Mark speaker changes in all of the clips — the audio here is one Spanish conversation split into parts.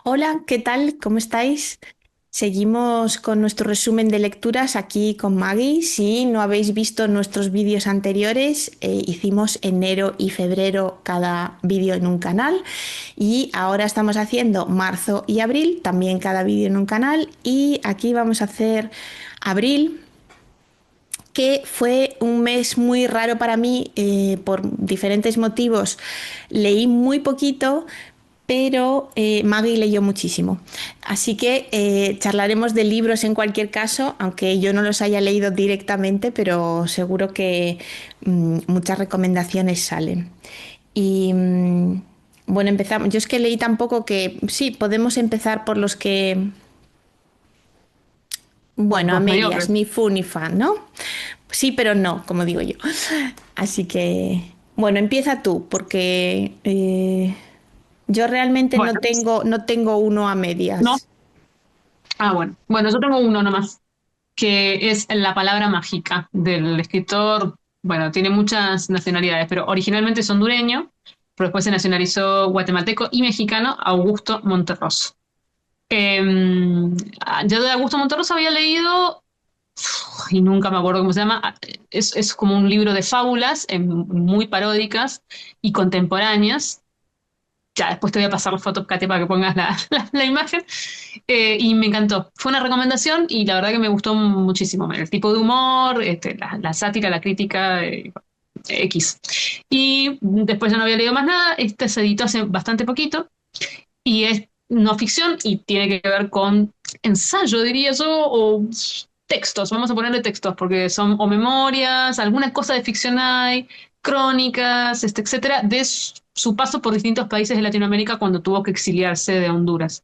Speaker 1: Hola, ¿qué tal? ¿Cómo estáis? Seguimos con nuestro resumen de lecturas aquí con Maggie. Si no habéis visto nuestros vídeos anteriores, hicimos enero y febrero cada vídeo en un canal y ahora estamos haciendo marzo y abril, también cada vídeo en un canal y aquí vamos a hacer abril, que fue un mes muy raro para mí por diferentes motivos. Leí muy poquito, pero Maggie leyó muchísimo. Así que charlaremos de libros en cualquier caso, aunque yo no los haya leído directamente, pero seguro que muchas recomendaciones salen. Y bueno, empezamos. Yo es que leí tan poco que sí, podemos empezar por los que, bueno, a
Speaker 2: Los
Speaker 1: medias,
Speaker 2: mediocres.
Speaker 1: ni fu ni fa, ¿no? Sí, pero no, como digo yo. Así que, bueno, empieza tú, porque yo realmente
Speaker 2: Bueno,
Speaker 1: no tengo uno a
Speaker 2: no.
Speaker 1: medias.
Speaker 2: Bueno. Bueno, yo tengo uno nomás, que es La palabra mágica del escritor. Bueno, tiene muchas nacionalidades, pero originalmente es hondureño, pero después se nacionalizó guatemalteco y mexicano, Augusto Monterroso. Yo de Augusto Monterroso había leído, y nunca me acuerdo cómo se llama, es como un libro de fábulas muy paródicas y contemporáneas. Ya, después te voy a pasar la foto, Kate, para que pongas la imagen. Y me encantó. Fue una recomendación y la verdad que me gustó muchísimo. El tipo de humor, la sátira, la crítica, X. Y después ya no había leído más nada. Este se editó hace bastante poquito y es no ficción y tiene que ver con ensayo, diría yo, o textos. Vamos a ponerle textos porque son o memorias, alguna cosa de ficción hay, crónicas, etcétera, de su paso por distintos países de Latinoamérica cuando tuvo que exiliarse de Honduras.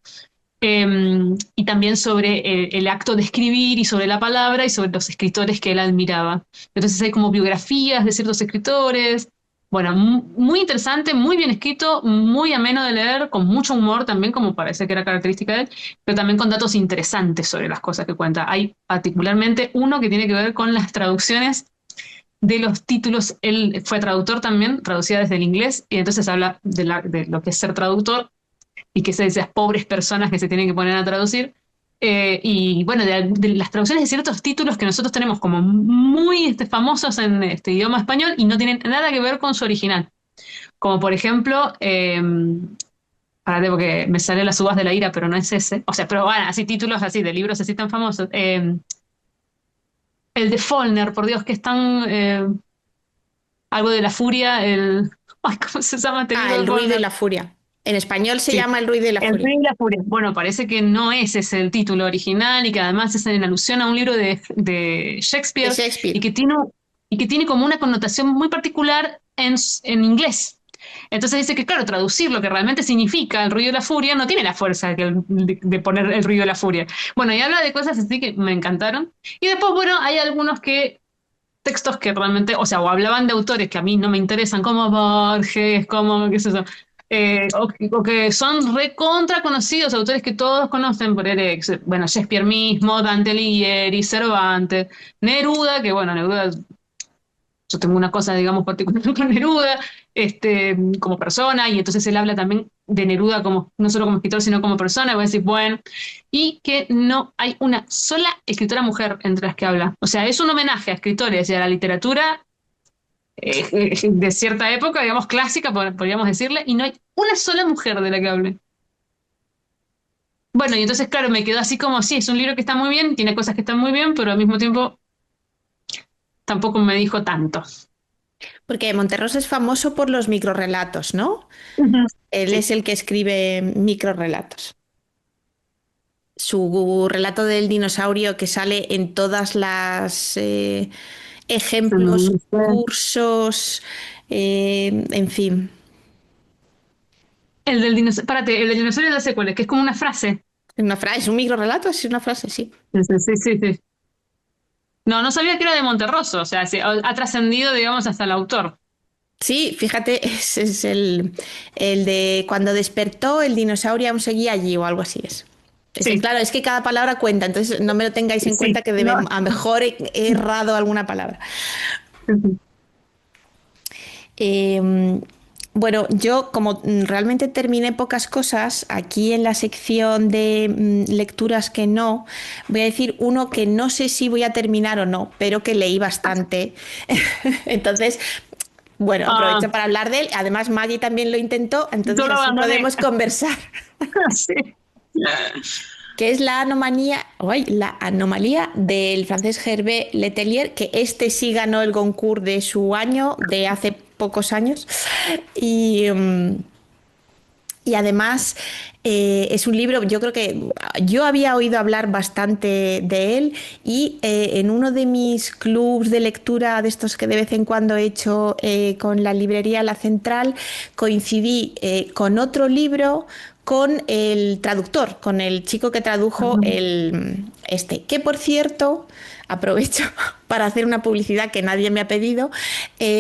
Speaker 2: Y también sobre el acto de escribir y sobre la palabra y sobre los escritores que él admiraba. Entonces hay como biografías de ciertos escritores. Bueno, muy interesante, muy bien escrito, muy ameno de leer, con mucho humor también, como parece que era característica de él, pero también con datos interesantes sobre las cosas que cuenta. Hay particularmente uno que tiene que ver con las traducciones de los títulos. Él fue traductor también, traducía desde el inglés, y entonces habla de lo que es ser traductor y que es de esas pobres personas que se tienen que poner a traducir. Y bueno, de las traducciones de ciertos títulos que nosotros tenemos como muy famosos en este idioma español y no tienen nada que ver con su original. Como por ejemplo, párate porque me sale Las uvas de la ira, pero no es ese. O sea, pero bueno, así títulos así de libros así tan famosos. El de Follner, por Dios, que es tan algo de la furia, ay, ¿cómo se llama este
Speaker 1: Ah,
Speaker 2: libro de
Speaker 1: El ruido y
Speaker 2: Follner?
Speaker 1: la furia. En español se
Speaker 2: Sí,
Speaker 1: llama El ruido y la
Speaker 2: El
Speaker 1: furia.
Speaker 2: Rey y la Furia. Bueno, parece que no es ese el título original y que además es en alusión a un libro de
Speaker 1: De
Speaker 2: Shakespeare y
Speaker 1: Shakespeare.
Speaker 2: que tiene como una connotación muy particular en inglés. Entonces dice que, claro, traducir lo que realmente significa el ruido y la furia no tiene la fuerza de poner el ruido y la furia. Bueno, y habla de cosas así que me encantaron. Y después, bueno, hay algunos textos que realmente, o sea, o hablaban de autores que a mí no me interesan, como Borges, como, qué sé yo, o que son recontra conocidos, autores que todos conocen, por el, bueno, Shakespeare mismo, Dante Alighieri, Cervantes, Neruda, que bueno, Neruda, yo tengo una cosa, digamos, particular con Neruda, como persona, y entonces él habla también de Neruda como, no solo como escritor, sino como persona, y voy a decir, bueno, y que no hay una sola escritora mujer entre las que habla. O sea, es un homenaje a escritores y a la literatura de cierta época, digamos, clásica, podríamos decirle, y no hay una sola mujer de la que hable. Bueno, y entonces, claro, me quedó así como, sí, es un libro que está muy bien, tiene cosas que están muy bien, pero al mismo tiempo tampoco me dijo tanto.
Speaker 1: Porque Monterroso es famoso por los microrrelatos, ¿no?
Speaker 2: Ujú.
Speaker 1: Él
Speaker 2: Sí,
Speaker 1: es el que escribe microrrelatos. Su relato del dinosaurio que sale en todas las ejemplos, cursos, en fin.
Speaker 2: el del dinosaurio, párate, el del dinosaurio de secuelas, que es como una frase.
Speaker 1: Es un microrrelato, es una frase, sí.
Speaker 2: Sí, sí, sí, sí. No, no sabía que era de Monterroso, o sea, ha trascendido, digamos, hasta el autor.
Speaker 1: Sí, fíjate, es el de cuando despertó el dinosaurio aún seguía allí o algo así es.
Speaker 2: Sí,
Speaker 1: Claro, es que cada palabra cuenta, entonces no me lo tengáis en
Speaker 2: sí.
Speaker 1: cuenta que
Speaker 2: No.
Speaker 1: a lo mejor he errado alguna palabra. Eh, Bueno, yo como realmente terminé pocas cosas, aquí en la sección de lecturas que no, voy a decir uno que no sé si voy a terminar o no, pero que leí bastante. Entonces, bueno,
Speaker 2: Ah,
Speaker 1: aprovecho para hablar de él. Además, Maggie también lo intentó,
Speaker 2: yo
Speaker 1: entonces
Speaker 2: lo
Speaker 1: así
Speaker 2: abandoné.
Speaker 1: podemos conversar.
Speaker 2: Sí.
Speaker 1: Que es la anomalía del francés Hervé Letelier, que este sí ganó el Goncourt de su año, de hace pocos años. Y, y además es un libro, yo creo que yo había oído hablar bastante de él y en uno de mis clubs de lectura, de estos que de vez en cuando he hecho con la librería La Central, coincidí con otro libro con el traductor, con el chico que tradujo que por cierto, aprovecho para hacer una publicidad que nadie me ha pedido.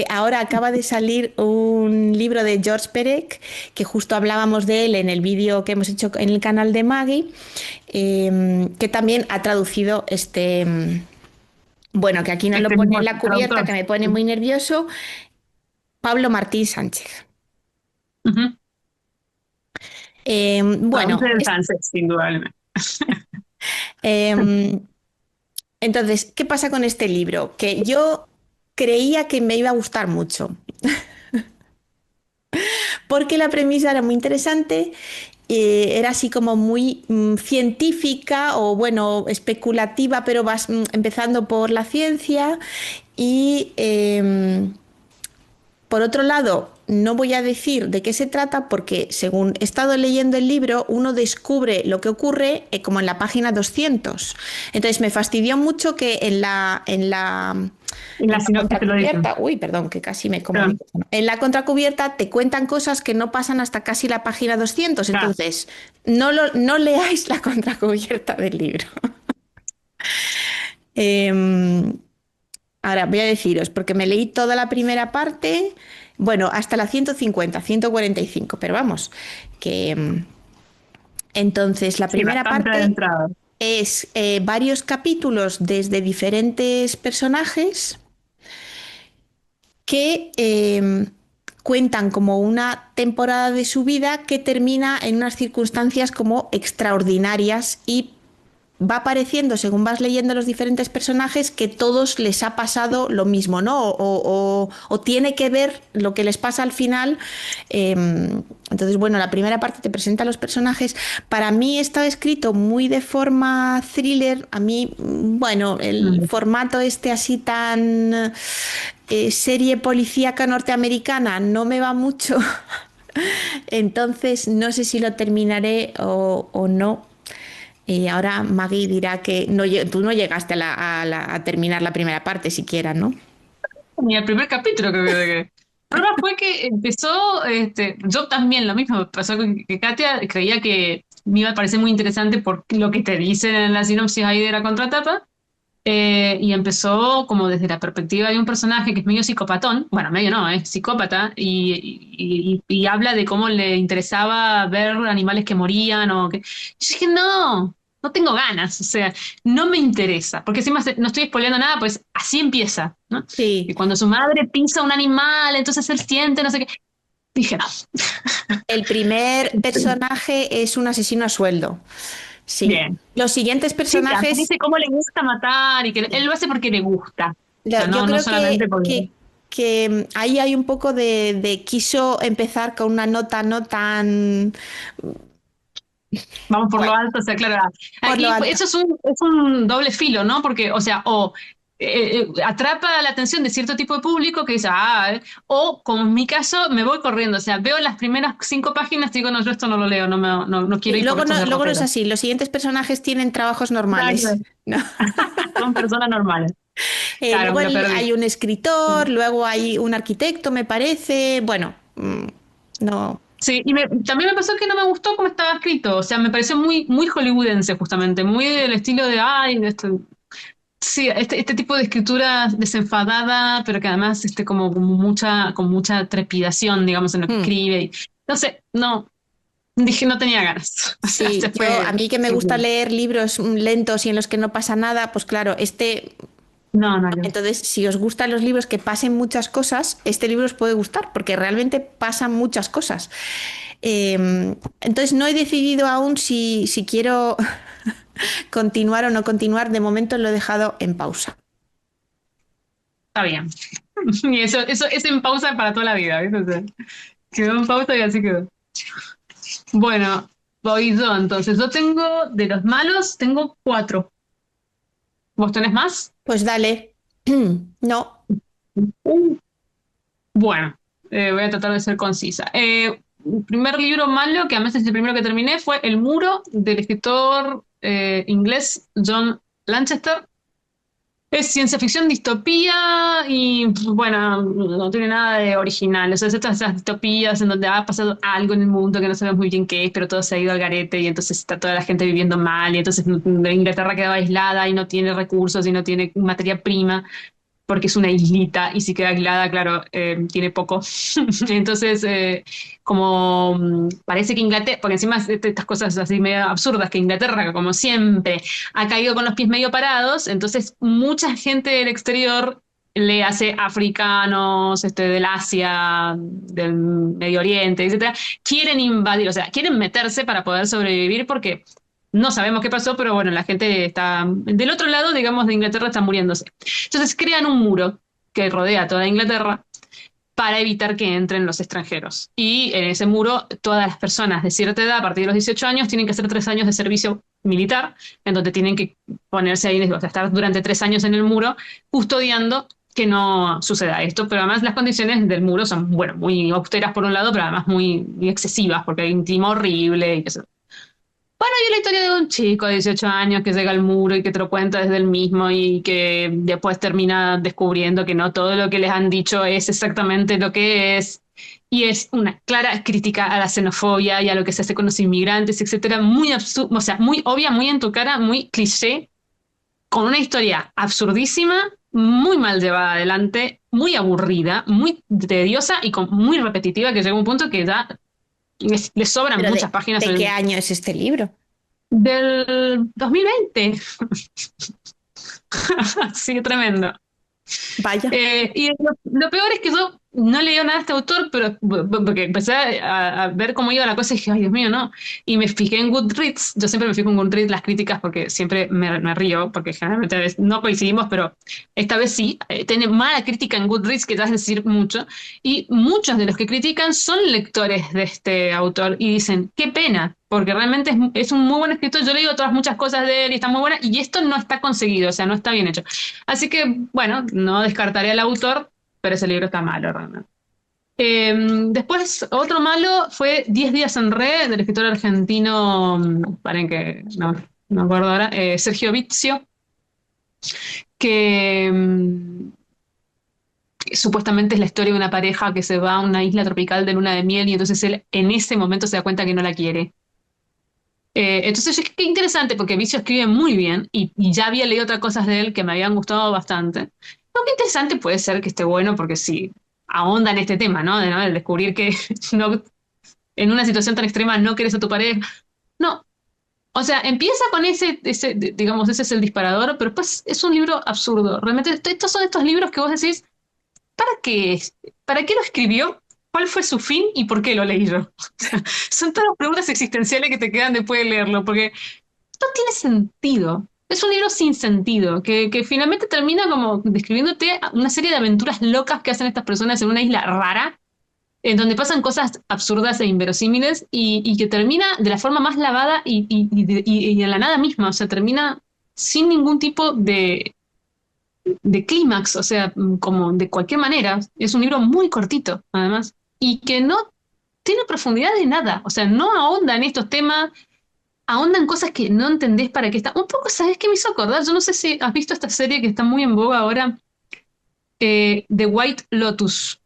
Speaker 1: Ahora acaba de salir un libro de George Perec, que justo hablábamos de él en el vídeo que hemos hecho en el canal de Maggie, que también ha traducido bueno, que aquí no lo
Speaker 2: Este
Speaker 1: pone
Speaker 2: mismo
Speaker 1: en la cubierta,
Speaker 2: traductor.
Speaker 1: que me pone muy nervioso, Pablo Martín Sánchez.
Speaker 2: Ujú. Traduce
Speaker 1: Bueno,
Speaker 2: del francés, indudablemente.
Speaker 1: eh, entonces, ¿qué pasa con este libro? Que yo creía que me iba a gustar mucho, porque la premisa era muy interesante, era así como muy científica o bueno, especulativa, pero vas empezando por la ciencia y por otro lado, no voy a decir de qué se trata porque según he estado leyendo el libro, uno descubre lo que ocurre como en la página 200. Entonces me fastidió mucho que
Speaker 2: Y
Speaker 1: en
Speaker 2: la
Speaker 1: la
Speaker 2: sinopsis te lo dicen.
Speaker 1: contracubierta, uy, perdón, que casi me como el
Speaker 2: Perdón.
Speaker 1: micrófono. En la contracubierta te cuentan cosas que no pasan hasta casi la página 200.
Speaker 2: Ah,
Speaker 1: Entonces, no leáis la contracubierta del libro. Eh, Ahora voy a deciros, porque me leí toda la primera parte, bueno, hasta la 150, 145, pero vamos, que entonces la
Speaker 2: sí,
Speaker 1: primera
Speaker 2: bastante
Speaker 1: parte
Speaker 2: adentrado.
Speaker 1: es varios capítulos desde diferentes personajes que cuentan como una temporada de su vida que termina en unas circunstancias como extraordinarias y va apareciendo según vas leyendo los diferentes personajes que todos les ha pasado lo mismo, ¿no? O tiene que ver lo que les pasa al final. Entonces, bueno, la primera parte te presenta a los personajes. Para mí está escrito muy de forma thriller. A mí, bueno, el
Speaker 2: Mm.
Speaker 1: formato este así tan serie policíaca norteamericana no me va mucho. Entonces, no sé si lo terminaré o no. Y ahora Maggie dirá que no, tú no llegaste a terminar la primera parte siquiera, ¿no?
Speaker 2: Ni el primer capítulo creo que... El problema fue que empezó, yo también lo mismo me pasó con que Katia creía que me iba a parecer muy interesante por lo que te dicen en la sinopsis ahí de la contratapa, y empezó como desde la perspectiva de un personaje que es medio psicopatón, bueno, medio no, es psicópata, y habla de cómo le interesaba ver animales que morían o que... Yo dije, no, no tengo ganas, o sea, no me interesa, porque encima no estoy spoileando nada, pues así empieza, ¿no? Y
Speaker 1: Sí,
Speaker 2: cuando su madre pisa un animal, entonces él siente, no sé qué. Dije, no.
Speaker 1: el primer personaje es un asesino a sueldo. Sí.
Speaker 2: Bien.
Speaker 1: Los siguientes
Speaker 2: Sí, que además
Speaker 1: personajes,
Speaker 2: dice cómo le gusta matar y que él lo hace porque le gusta. O sea,
Speaker 1: yo
Speaker 2: no
Speaker 1: creo
Speaker 2: solamente porque...
Speaker 1: que ahí hay un poco de quiso empezar con una nota no tan
Speaker 2: Vamos por lo
Speaker 1: bueno,
Speaker 2: alto, o sea, claro,
Speaker 1: por lo
Speaker 2: aquí
Speaker 1: alto.
Speaker 2: eso es un doble filo, ¿no? Porque, o sea, o atrapa la atención de cierto tipo de público que dice, o como en mi caso, me voy corriendo, o sea, veo las primeras 5 páginas y digo, no, yo esto no lo leo, no quiero
Speaker 1: Sí,
Speaker 2: ir porque esto es
Speaker 1: luego no es
Speaker 2: derrotero.
Speaker 1: así. Los siguientes personajes tienen trabajos
Speaker 2: Nada que ver.
Speaker 1: normales. ¿No?
Speaker 2: Son personas normales. Claro,
Speaker 1: Luego
Speaker 2: me lo perdí.
Speaker 1: hay un escritor, luego hay un arquitecto, me parece. Bueno, no.
Speaker 2: Sí, y también me pasó que no me gustó cómo estaba escrito, o sea, me pareció muy, muy hollywoodense justamente, muy del estilo de, ay, esto. Sí, este tipo de escritura desenfadada, pero que además con mucha trepidación, digamos, en lo que
Speaker 1: Mm.
Speaker 2: escribe. No sé, no, dije no tenía ganas. O sea,
Speaker 1: Sí,
Speaker 2: se
Speaker 1: yo a
Speaker 2: fue
Speaker 1: mí que me gusta
Speaker 2: simple.
Speaker 1: leer libros lentos y en los que no pasa nada, pues claro,
Speaker 2: No, no, no.
Speaker 1: Entonces, si os gustan los libros que pasen muchas cosas, este libro os puede gustar porque realmente pasan muchas cosas. Entonces, no he decidido aún si quiero continuar o no continuar. De momento lo he dejado en pausa.
Speaker 2: Está bien. Y eso es en pausa para toda la vida, ¿viste? O sea, quedó en pausa y así quedó. Bueno, voy yo entonces. Yo tengo, de los malos, tengo 4. ¿Vos tenés más?
Speaker 1: Pues dale. No,
Speaker 2: Uh. Bueno, voy a tratar de ser concisa. El primer libro malo, que además es el primero que terminé, fue El Muro, del escritor inglés John Lanchester. Es ciencia ficción, distopía y bueno, no tiene nada de original. O sea, es estas distopías en donde ha pasado algo en el mundo que no sabemos muy bien qué es, pero todo se ha ido al garete y entonces está toda la gente viviendo mal y entonces Inglaterra quedó aislada y no tiene recursos y no tiene materia prima porque es una islita y si queda aislada, claro, tiene poco. Entonces, como parece que Inglaterra, porque encima estas cosas así medio absurdas, que Inglaterra, como siempre, ha caído con los pies medio parados, entonces mucha gente del exterior le hace africanos, del Asia, del Medio Oriente, etcétera, quieren invadir, o sea, quieren meterse para poder sobrevivir porque no sabemos qué pasó, pero bueno, la gente está del otro lado, digamos, de Inglaterra está muriéndose. Entonces crean un muro que rodea toda Inglaterra para evitar que entren los extranjeros. Y en ese muro, todas las personas de cierta edad, a partir de los 18 años, tienen que hacer 3 años de servicio militar, en donde tienen que ponerse ahí, o sea, estar durante 3 años en el muro, custodiando que no suceda esto. Pero además las condiciones del muro son, bueno, muy austeras por un lado, pero además muy excesivas, porque hay un clima horrible y eso. Bueno, y la historia de un chico de 18 años que llega al muro y que te lo cuenta desde el mismo y que después termina descubriendo que no todo lo que les han dicho es exactamente lo que es. Y es una clara crítica a la xenofobia y a lo que se hace con los inmigrantes, etcétera. Muy absurdo, o sea, muy obvia, muy en tu cara, muy cliché, con una historia absurdísima, muy mal llevada adelante, muy aburrida, muy tediosa y muy repetitiva que llega a un punto que ya le sobran
Speaker 1: pero
Speaker 2: muchas páginas
Speaker 1: ¿de qué año es este libro?
Speaker 2: del 2020. Sí, tremendo.
Speaker 1: Vaya.
Speaker 2: Y lo peor es que yo no leí nada de este autor, pero porque empecé a ver cómo iba la cosa y dije, ay, Dios mío, no. Y me fijé en Goodreads. Yo siempre me fijo en Goodreads las críticas porque siempre me río, porque generalmente a veces no coincidimos, pero esta vez sí. Tiene mala crítica en Goodreads, que te vas a decir mucho. Y muchos de los que critican son lectores de este autor y dicen, qué pena, porque realmente es un muy buen escritor. Yo leí otras muchas cosas de él y está muy buena, y esto no está conseguido, o sea, no está bien hecho. Así que, bueno, no descartaré al autor, pero ese libro está malo realmente. Después, otro malo fue 10 días en red, del escritor argentino, paren que no me acuerdo ahora, Sergio Vizio, que supuestamente es la historia de una pareja que se va a una isla tropical de luna de miel y entonces él en ese momento se da cuenta que no la quiere. Entonces, qué interesante, porque Vicio escribe muy bien y ya había leído otras cosas de él que me habían gustado bastante. No, qué interesante puede ser que esté bueno, porque sí, ahonda en este tema, ¿no? ¿No? El descubrir que no, en una situación tan extrema no quieres a tu pareja. No, o sea, empieza con digamos, ese es el disparador, pero después es un libro absurdo. Realmente, estos son estos libros que vos decís, ¿para qué? ¿Para qué lo escribió? ¿Cuál fue su fin y por qué lo leí yo? Son todas las preguntas existenciales que te quedan después de leerlo, porque no tiene sentido. Es un libro sin sentido, que finalmente termina como describiéndote una serie de aventuras locas que hacen estas personas en una isla rara, en donde pasan cosas absurdas e inverosímiles y que termina de la forma más lavada y en la nada misma. O sea, termina sin ningún tipo de clímax, o sea, como de cualquier manera. Es un libro muy cortito, además, y que no tiene profundidad de nada. O sea, no ahonda en estos temas, ahondan cosas que no entendés para qué está. Un poco, ¿sabes qué me hizo acordar? Yo no sé si has visto esta serie que está muy en boga ahora, The White Lotus.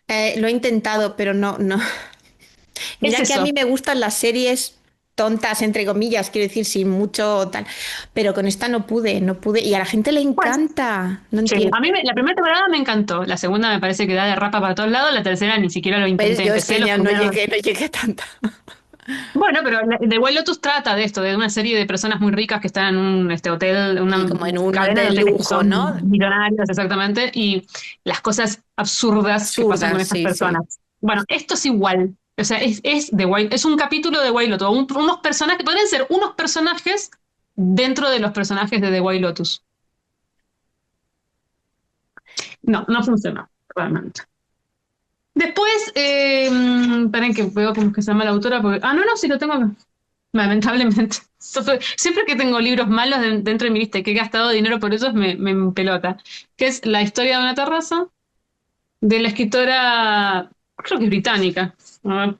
Speaker 1: Lo he intentado, pero no.
Speaker 2: Es
Speaker 1: Mira que a mí
Speaker 2: eso.
Speaker 1: me gustan las series tontas, entre comillas, quiero decir, sin mucho tal. Pero con esta no pude. Y a la gente le
Speaker 2: Pues,
Speaker 1: encanta. No
Speaker 2: sí,
Speaker 1: entiendo.
Speaker 2: a mí la primera temporada me encantó, la segunda me parece que da de rapa para todos lados, la tercera ni siquiera lo
Speaker 1: Pues
Speaker 2: intenté,
Speaker 1: yo es
Speaker 2: empecé
Speaker 1: que
Speaker 2: los
Speaker 1: ya no
Speaker 2: primeros.
Speaker 1: llegué, no llegué a tanta.
Speaker 2: Bueno, pero The White Lotus trata de esto, de una serie de personas muy ricas que están en un hotel,
Speaker 1: Y
Speaker 2: una
Speaker 1: como en uno
Speaker 2: cadena de
Speaker 1: de
Speaker 2: hoteles que
Speaker 1: lujo,
Speaker 2: son
Speaker 1: ¿no?
Speaker 2: millonarios exactamente, y las cosas absurdas que pasan con
Speaker 1: Absurdas,
Speaker 2: estas
Speaker 1: sí, sí.
Speaker 2: personas. Bueno, esto es igual. O sea, es The White, es un capítulo de White Lotus, unos personajes, podrían ser unos personajes dentro de los personajes de The White Lotus. No, no funciona, realmente. Después, esperen que veo cómo es que se llama la autora, porque, no, sí lo tengo acá. Lamentablemente. Siempre que tengo libros malos dentro de mi lista y que he gastado dinero por ellos, me pelota. Que es La historia de una terraza, de la escritora, creo que es británica. A ver.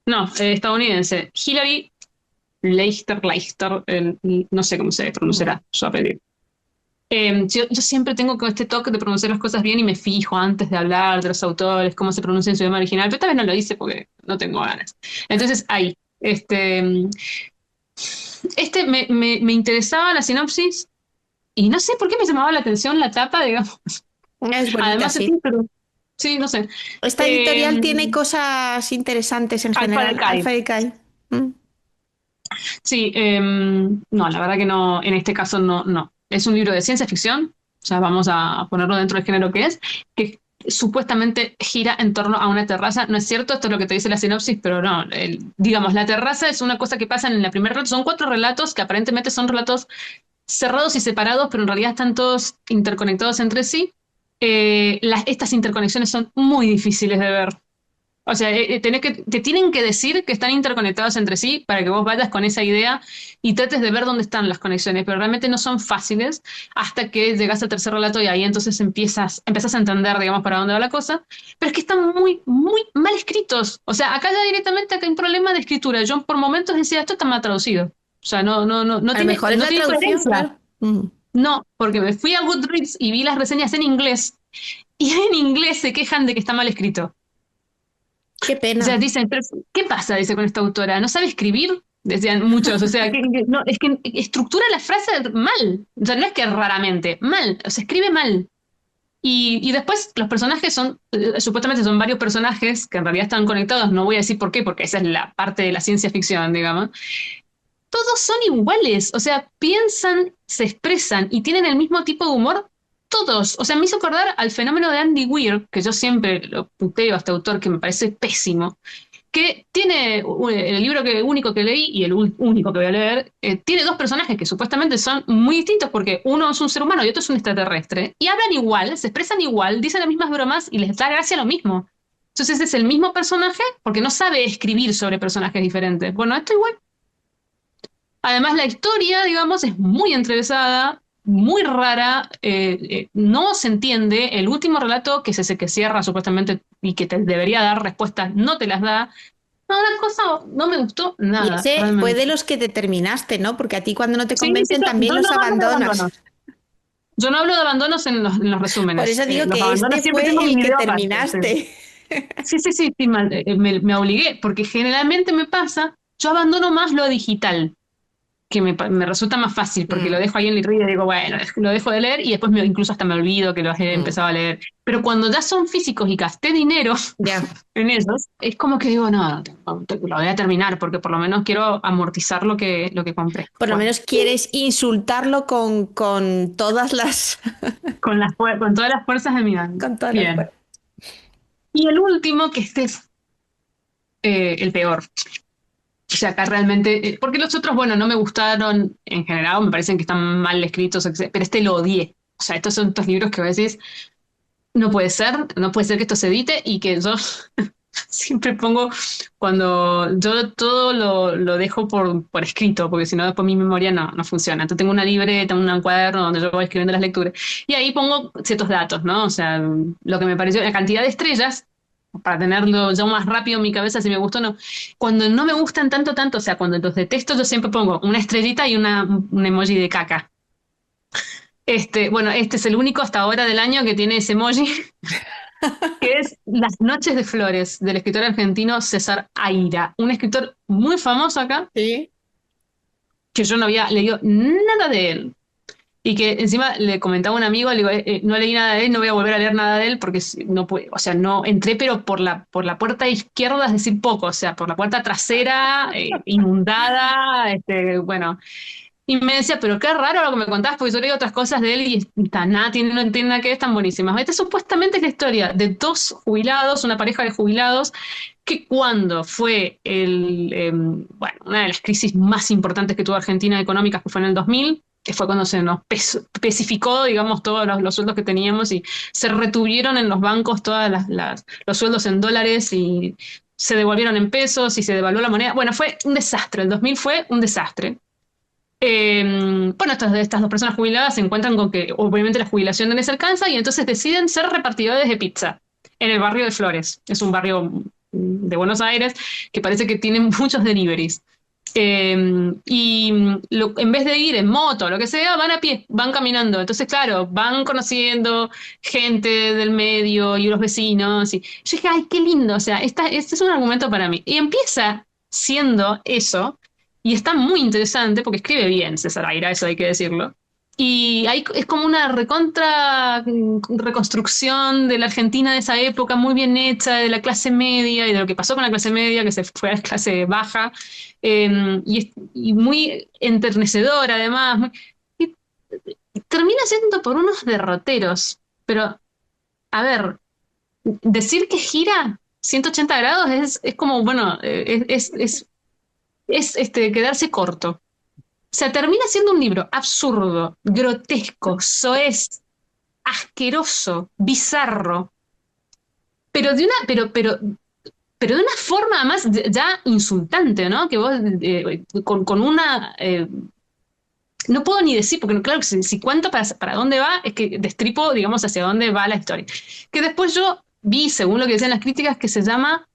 Speaker 2: No, estadounidense. Hilary Leichter, no sé cómo se
Speaker 1: Mm.
Speaker 2: pronunciará su apellido. Yo siempre tengo con este toque de pronunciar las cosas bien y me fijo antes de hablar de los autores, cómo se pronuncia en su idioma original, pero esta vez no lo hice porque no tengo ganas. Entonces, ahí. Me interesaba la sinopsis y no sé por qué me llamaba la atención la tapa, digamos.
Speaker 1: Es bonita,
Speaker 2: Además de
Speaker 1: sí.
Speaker 2: ti, pero sí, no sé.
Speaker 1: Esta
Speaker 2: Eh,
Speaker 1: editorial tiene cosas interesantes en
Speaker 2: Alfa de
Speaker 1: general.
Speaker 2: Kai.
Speaker 1: Alfa y Kai. Mm.
Speaker 2: Sí, no, la verdad que no, en este caso no, no. Es un libro de ciencia ficción, o sea, vamos a ponerlo dentro del género que supuestamente gira en torno a una terraza. No es cierto, esto es lo que te dice la sinopsis, pero no, digamos, la terraza es una cosa que pasa en la primera relato. Son 4 relatos que aparentemente son relatos cerrados y separados, pero en realidad están todos interconectados entre sí. Estas interconexiones son muy difíciles de ver. O sea, te tienen que decir que están interconectados entre sí para que vos vayas con esa idea y trates de ver dónde están las conexiones, pero realmente no son fáciles hasta que llegas al tercer relato y ahí entonces empezás a entender, digamos, para dónde va la cosa. Pero es que están muy, muy mal escritos. O sea, acá ya directamente acá hay un problema de escritura. Yo por momentos decía, esto está mal traducido. O sea, no
Speaker 1: A lo
Speaker 2: tiene,
Speaker 1: mejor es
Speaker 2: no
Speaker 1: la
Speaker 2: tiene
Speaker 1: traducción,
Speaker 2: coherencia.
Speaker 1: claro. Mm.
Speaker 2: No, porque me fui a Goodreads y vi las reseñas en inglés y en inglés se quejan de que está mal escrito.
Speaker 1: Qué
Speaker 2: O sea,
Speaker 1: pena.
Speaker 2: dicen, pero ¿qué pasa? Dice con esta autora, ¿no sabe escribir? Decían muchos, o sea, no, es que estructura la frase mal. O sea, no es que raramente, mal, o sea, escribe mal. Y después los personajes supuestamente son varios personajes que en realidad están conectados, no voy a decir por qué, porque esa es la parte de la ciencia ficción, digamos. Todos son iguales, o sea, piensan, se expresan y tienen el mismo tipo de humor. Todos, o sea, me hizo acordar al fenómeno de Andy Weir, que yo siempre lo puteo a este autor que me parece pésimo, que tiene el libro único que leí y el único que voy a leer, tiene 2 personajes que supuestamente son muy distintos porque uno es un ser humano y otro es un extraterrestre, y hablan igual, se expresan igual, dicen las mismas bromas y les da gracia lo mismo. Entonces es el mismo personaje porque no sabe escribir sobre personajes diferentes. Bueno, esto igual. Además, la historia, digamos, es muy entrevesada, muy rara, no se entiende. El último relato que cierra supuestamente y que te debería dar respuestas, no te las da. No, una cosa no me gustó
Speaker 1: Y
Speaker 2: nada,
Speaker 1: ese fue
Speaker 2: realmente.
Speaker 1: de los que te terminaste, ¿no? Porque a ti cuando no te
Speaker 2: Sí, sí,
Speaker 1: convencen
Speaker 2: yo
Speaker 1: también los
Speaker 2: no hablo de
Speaker 1: abandonas.
Speaker 2: abandonos. Yo no hablo de abandonos en los
Speaker 1: Por
Speaker 2: resúmenes.
Speaker 1: eso digo
Speaker 2: Los
Speaker 1: que
Speaker 2: abandonos
Speaker 1: este
Speaker 2: siempre tengo
Speaker 1: fue
Speaker 2: mi
Speaker 1: el que
Speaker 2: video aparte. Sí,
Speaker 1: terminaste.
Speaker 2: sí, me obligué, porque generalmente me pasa, yo abandono más lo digital, que me resulta más fácil, porque lo
Speaker 1: Mm,
Speaker 2: dejo ahí en el reader y digo, bueno, lo dejo de leer y después incluso hasta me olvido que los he
Speaker 1: mm.
Speaker 2: empezado a leer. Pero cuando ya son físicos y gasté dinero
Speaker 1: Ya.
Speaker 2: en esos, es como que digo, no, lo voy a terminar, porque por lo menos quiero amortizar lo que compré.
Speaker 1: Por lo
Speaker 2: Bueno,
Speaker 1: menos quieres insultarlo con todas las,
Speaker 2: con todas las fuerzas de mi alma.
Speaker 1: con todas las
Speaker 2: Bien.
Speaker 1: fuerzas.
Speaker 2: Y el último, que este es el peor. O sea, acá realmente, porque los otros, bueno, no me gustaron en general, me parecen que están mal escritos, pero este lo odié. O sea, estos son estos libros que a veces no puede ser que esto se edite y que yo siempre pongo, cuando yo todo lo dejo por escrito, porque si no después mi memoria no funciona. Entonces tengo una libreta, un cuaderno donde yo voy escribiendo las lecturas y ahí pongo ciertos datos, ¿no? O sea, lo que me pareció, la cantidad de estrellas, para tenerlo ya más rápido en mi cabeza si me gustó o no. Cuando no me gustan tanto, o sea, cuando los detesto, yo siempre pongo una estrellita y un emoji de caca. Bueno, este es el único hasta ahora del año que tiene ese emoji, que es Las noches de flores, del escritor argentino César Aira, un escritor muy famoso acá,
Speaker 1: Sí.
Speaker 2: que yo no había leído nada de él. Y que encima le comentaba a un amigo, le digo, no leí nada de él, no voy a volver a leer nada de él porque no puede, o sea, no entré, pero por la puerta izquierda, es decir, poco, o sea, por la puerta trasera, inundada, bueno. Y me decía, pero qué raro lo que me contabas, porque yo leí otras cosas de él y nada, no tiene nada que ver, están buenísimas. Esta supuestamente es la historia de dos jubilados, una pareja de jubilados, que cuando fue bueno, una de las crisis más importantes que tuvo Argentina económicas, que fue en el 2000, que fue cuando se nos especificó, digamos, todos los sueldos que teníamos y se retuvieron en los bancos todos los sueldos en dólares y se devolvieron en pesos y se devaluó la moneda. Bueno, fue un desastre, el 2000 fue un desastre. Bueno, estas dos personas jubiladas se encuentran con que obviamente la jubilación no les alcanza y entonces deciden ser repartidores de pizza en el barrio de Flores. Es un barrio de Buenos Aires que parece que tiene muchos deliveries. En vez de ir en moto o lo que sea, van a pie, van caminando. Entonces, claro, van conociendo gente del medio y los vecinos. Y yo dije, ay, qué lindo. O sea, este es un argumento para mí. Y empieza siendo eso. Y está muy interesante porque escribe bien César Aira, eso hay que decirlo. Y es como una reconstrucción de la Argentina de esa época, muy bien hecha, de la clase media y de lo que pasó con la clase media, que se fue a la clase baja, y muy enternecedora además. Y termina siendo por unos derroteros, pero a ver, decir que gira 180 grados es como, bueno, quedarse corto. O sea, termina siendo un libro absurdo, grotesco, soez, asqueroso, bizarro, pero pero de una forma más ya insultante, ¿no? Que vos con una no puedo ni decir, porque claro, si cuento para dónde va, es que destripo, digamos, hacia dónde va la historia. Que después yo vi, según lo que decían las críticas, que se llama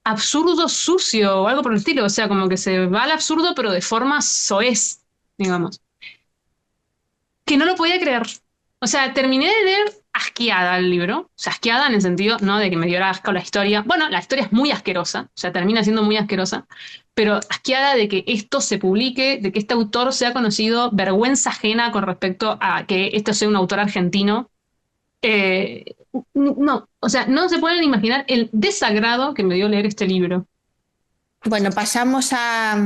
Speaker 2: absurdo sucio o algo por el estilo, o sea, como que se va al absurdo, pero de forma soez, digamos. Que no lo podía creer. O sea, terminé de leer asqueada el libro, o sea, asqueada en el sentido, no de que me diera asco la historia. Bueno, la historia es muy asquerosa, o sea, termina siendo muy asquerosa, pero asqueada de que esto se publique, de que este autor sea conocido, vergüenza ajena con respecto a que esto sea un autor argentino. Eh, no, o sea, no se pueden imaginar el desagrado que me dio leer este libro.
Speaker 1: Bueno, pasamos a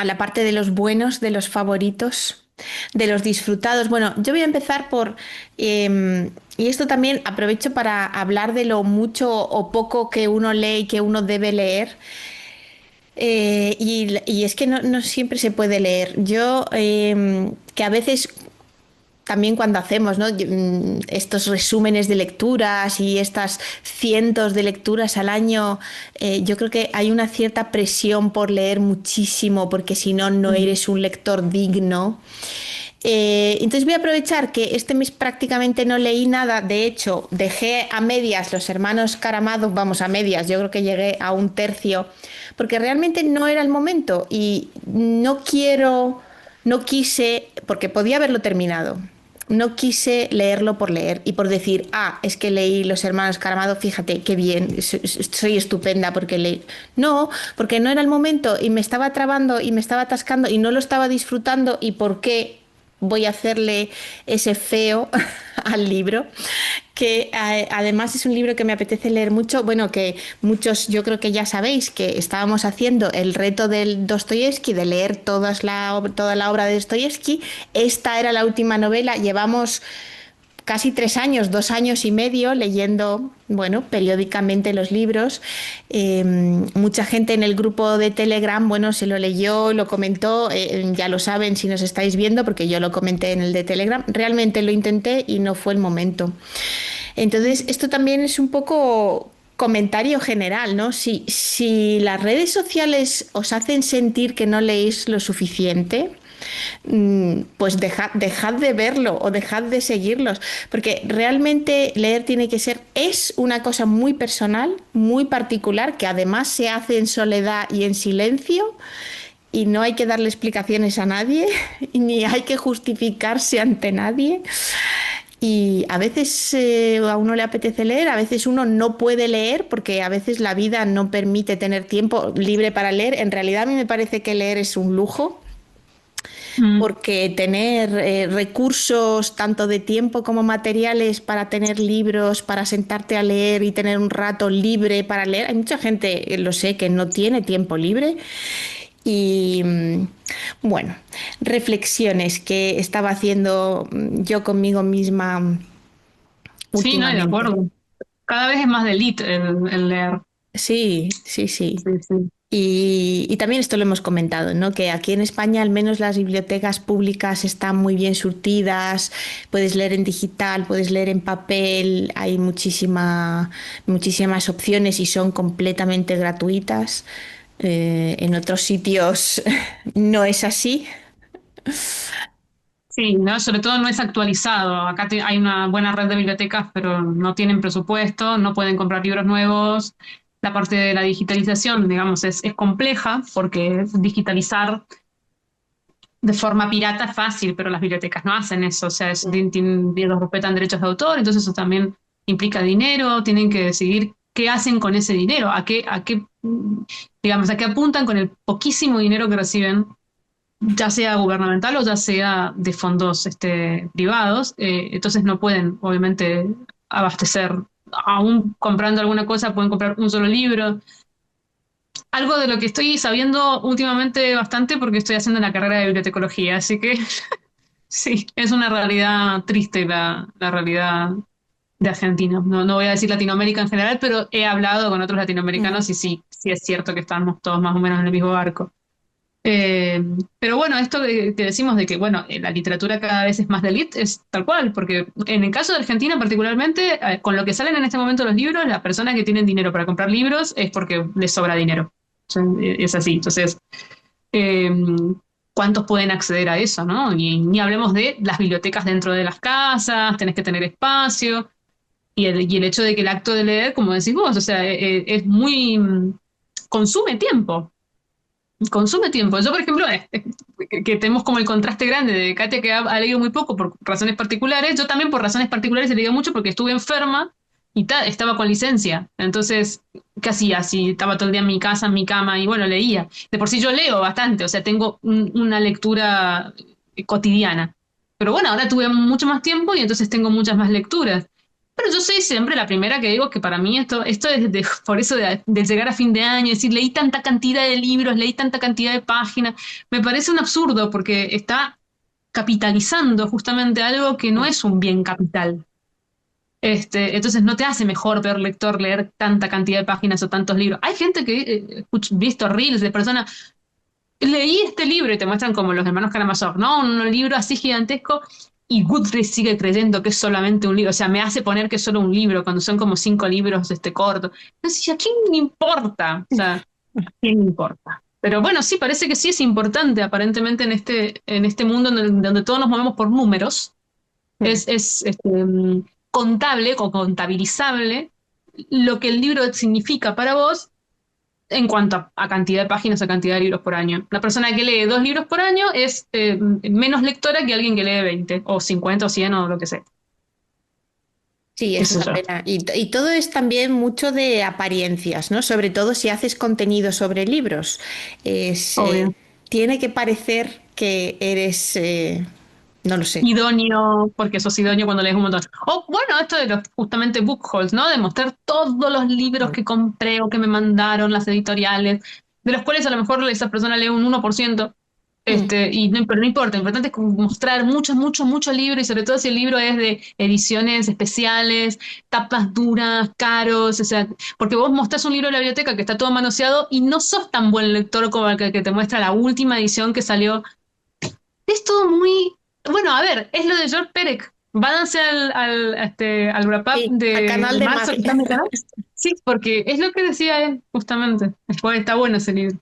Speaker 1: la parte de los buenos, de los favoritos, de los disfrutados. Bueno, yo voy a empezar y esto también aprovecho para hablar de lo mucho o poco que uno lee y que uno debe leer. Y es que no siempre se puede leer. Yo, que a veces también cuando hacemos, ¿no? Estos resúmenes de lecturas y estas cientos de lecturas al año, yo creo que hay una cierta presión por leer muchísimo, porque si no, no eres un lector digno. Entonces voy a aprovechar que este mes prácticamente no leí nada. De hecho, dejé a medias Los Hermanos Karamazov, vamos, a medias, yo creo que llegué a un tercio, porque realmente no era el momento y no quise, porque podía haberlo terminado. No quise leerlo por leer y por decir, es que leí Los Hermanos Karamazov, fíjate qué bien, soy estupenda porque leí. No, porque no era el momento y me estaba trabando y me estaba atascando y no lo estaba disfrutando. ¿Y por qué voy a hacerle ese feo al libro? Que además es un libro que me apetece leer mucho. Bueno, que muchos yo creo que ya sabéis que estábamos haciendo el reto del Dostoyevsky, de leer toda la obra de Dostoyevsky. Esta era la última novela. Llevamos casi 3 años, 2 años y medio leyendo, bueno, periódicamente los libros. Mucha gente en el grupo de Telegram, bueno, se lo leyó, lo comentó, ya lo saben si nos estáis viendo, porque yo lo comenté en el de Telegram. Realmente lo intenté y no fue el momento. Entonces, esto también es un poco comentario general, ¿no? Si las redes sociales os hacen sentir que no leéis lo suficiente, pues dejad de verlo o dejad de seguirlos, porque realmente leer es una cosa muy personal, muy particular, que además se hace en soledad y en silencio. Y no hay que darle explicaciones a nadie, ni hay que justificarse ante nadie. Y a veces a uno le apetece leer, a veces uno no puede leer porque a veces la vida no permite tener tiempo libre para leer. En realidad a mí me parece que leer es un lujo.
Speaker 2: Mm.
Speaker 1: porque tener recursos tanto de tiempo como materiales para tener libros, para sentarte a leer y tener un rato libre para leer, hay mucha gente, lo sé, que no tiene tiempo libre. Y bueno, reflexiones que estaba haciendo yo conmigo misma
Speaker 2: Sí, no, de
Speaker 1: últimamente.
Speaker 2: acuerdo. Cada vez es más de elite el leer.
Speaker 1: Sí, sí, sí.
Speaker 2: Sí, sí.
Speaker 1: Y también esto lo hemos comentado, ¿no? Que aquí en España al menos las bibliotecas públicas están muy bien surtidas, puedes leer en digital, puedes leer en papel, hay muchísimas opciones y son completamente gratuitas. En otros sitios no es así.
Speaker 2: Sí, ¿no? Sobre todo no es actualizado. Acá hay una buena red de bibliotecas, pero no tienen presupuesto, no pueden comprar libros nuevos. La parte de la digitalización, digamos, es compleja porque digitalizar de forma pirata es fácil, pero las bibliotecas no hacen eso. O sea, los respetan derechos de autor, entonces eso también implica dinero, tienen que decidir qué hacen con ese dinero, digamos, a qué apuntan con el poquísimo dinero que reciben, ya sea gubernamental o ya sea de fondos privados. Entonces no pueden, obviamente, abastecer. Aún comprando alguna cosa, pueden comprar un solo libro. Algo de lo que estoy sabiendo últimamente bastante porque estoy haciendo la carrera de bibliotecología, así que sí, es una realidad triste la realidad de Argentina. No, no voy a decir Latinoamérica en general, pero he hablado con otros latinoamericanos y sí, sí es cierto que estamos todos más o menos en el mismo barco. Eh, pero bueno, esto que decimos de que bueno, la literatura cada vez es más de elite es tal cual, porque en el caso de Argentina particularmente, con lo que salen en este momento los libros, las personas que tienen dinero para comprar libros es porque les sobra dinero. O sea, es así. Entonces, eh, ¿cuántos pueden acceder a eso, no? Y ni hablemos de las bibliotecas dentro de las casas, tenés que tener espacio, y el hecho de que el acto de leer, como decís vos, o sea, es muy... consume tiempo. Consume tiempo. Yo, por ejemplo, que tenemos como el contraste grande de Katia que ha leído muy poco por razones particulares, yo también por razones particulares he leído mucho porque estuve enferma y estaba con licencia. Entonces, ¿qué hacía? Si estaba todo el día en mi casa, en mi cama y bueno, leía. De por sí yo leo bastante, o sea, tengo una lectura cotidiana. Pero bueno, ahora tuve mucho más tiempo y entonces tengo muchas más lecturas. Pero yo soy siempre la primera que digo que para mí esto es por eso de llegar a fin de año, decir, leí tanta cantidad de libros, leí tanta cantidad de páginas, me parece un absurdo porque está capitalizando justamente algo que no es un bien capital. Entonces no te hace mejor ver lector leer tanta cantidad de páginas o tantos libros. Hay gente que visto reels de personas, leí este libro y te muestran como los hermanos Karamazov, ¿no? Un libro así gigantesco y Goodreads sigue creyendo que es solamente un libro. O sea, me hace poner que es solo un libro cuando son como 5 libros cortos. Entonces, ¿a quién le importa? O sea, ¿a quién le importa? Pero bueno, sí, parece que sí es importante aparentemente en este mundo donde todos nos movemos por números. Es contable o contabilizable lo que el libro significa para vos en cuanto a cantidad de páginas o cantidad de libros por año. La persona que lee 2 libros por año es menos lectora que alguien que lee 20 o 50 o 100 o lo que sea.
Speaker 1: Sí,
Speaker 2: ¿Qué
Speaker 1: es
Speaker 2: sé
Speaker 1: una
Speaker 2: yo?
Speaker 1: pena. Y todo es también mucho de apariencias, ¿no? Sobre todo si haces contenido sobre libros. Es,
Speaker 2: Obvio.
Speaker 1: tiene que parecer que eres, no lo sé.
Speaker 2: Idóneo, porque sos idóneo cuando lees un montón. O bueno, esto de los justamente book hauls, ¿no? De mostrar todos los libros que compré o que me mandaron las editoriales, de los cuales a lo mejor esa persona lee un 1%.
Speaker 1: Mm.
Speaker 2: Pero no importa, lo importante es como mostrar muchos, muchos, muchos libros y sobre todo si el libro es de ediciones especiales, tapas duras, caros, o sea, porque vos mostrás un libro de la biblioteca que está todo manoseado y no sos tan buen lector como el que te muestra la última edición que salió. Es todo muy... Bueno, a ver, es lo de George Perec. Váyanse al wrap-up
Speaker 1: Sí, al
Speaker 2: de
Speaker 1: canal de
Speaker 2: marzo que
Speaker 1: Maggie.
Speaker 2: está en mi canal. Sí, porque es lo que decía él, justamente. Después está bueno ese libro.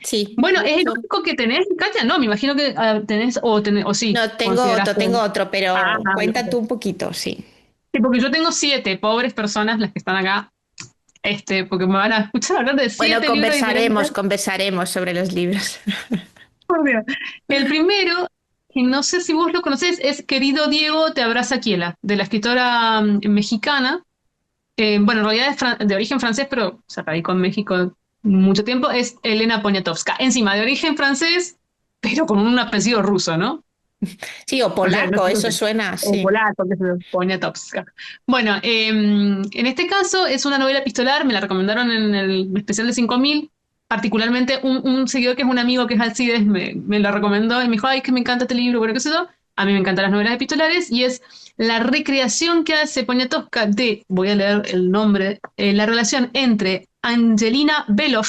Speaker 1: Sí,
Speaker 2: Bueno,
Speaker 1: de
Speaker 2: ¿es el
Speaker 1: hecho.
Speaker 2: único que tenés, Katia? No, me imagino que tenés, o sí,
Speaker 1: No,
Speaker 2: consideraste.
Speaker 1: tengo otro,
Speaker 2: Ah,
Speaker 1: pero cuenta
Speaker 2: ok.
Speaker 1: tú un poquito, sí.
Speaker 2: Sí, porque yo tengo 7 pobres personas las que están acá, porque me van a escuchar hablar de
Speaker 1: Bueno,
Speaker 2: 7 libros diferentes.
Speaker 1: conversaremos sobre los libros.
Speaker 2: Por Dios. El primero, que no sé si vos lo conocés, es Querido Diego, te abraza Kiela, de la escritora mexicana. Bueno, en realidad es de origen francés, pero se radicó en México mucho tiempo. Es Elena Poniatowska. Encima, de origen francés, pero con un apellido ruso, ¿no?
Speaker 1: Sí, o
Speaker 2: O sea,
Speaker 1: polaco, eso suena,
Speaker 2: o
Speaker 1: sí.
Speaker 2: polaco, que se Poniatowska. Bueno, en este caso es una novela epistolar, me la recomendaron en el especial de 5000. Particularmente un seguidor que es un amigo que es Alcides me lo recomendó y me dijo, ay, que me encanta este libro, bueno, qué sé yo. A mí me encantan las novelas epistolares y es la recreación que hace Poniatowska de, voy a leer el nombre, la relación entre Angelina Belov,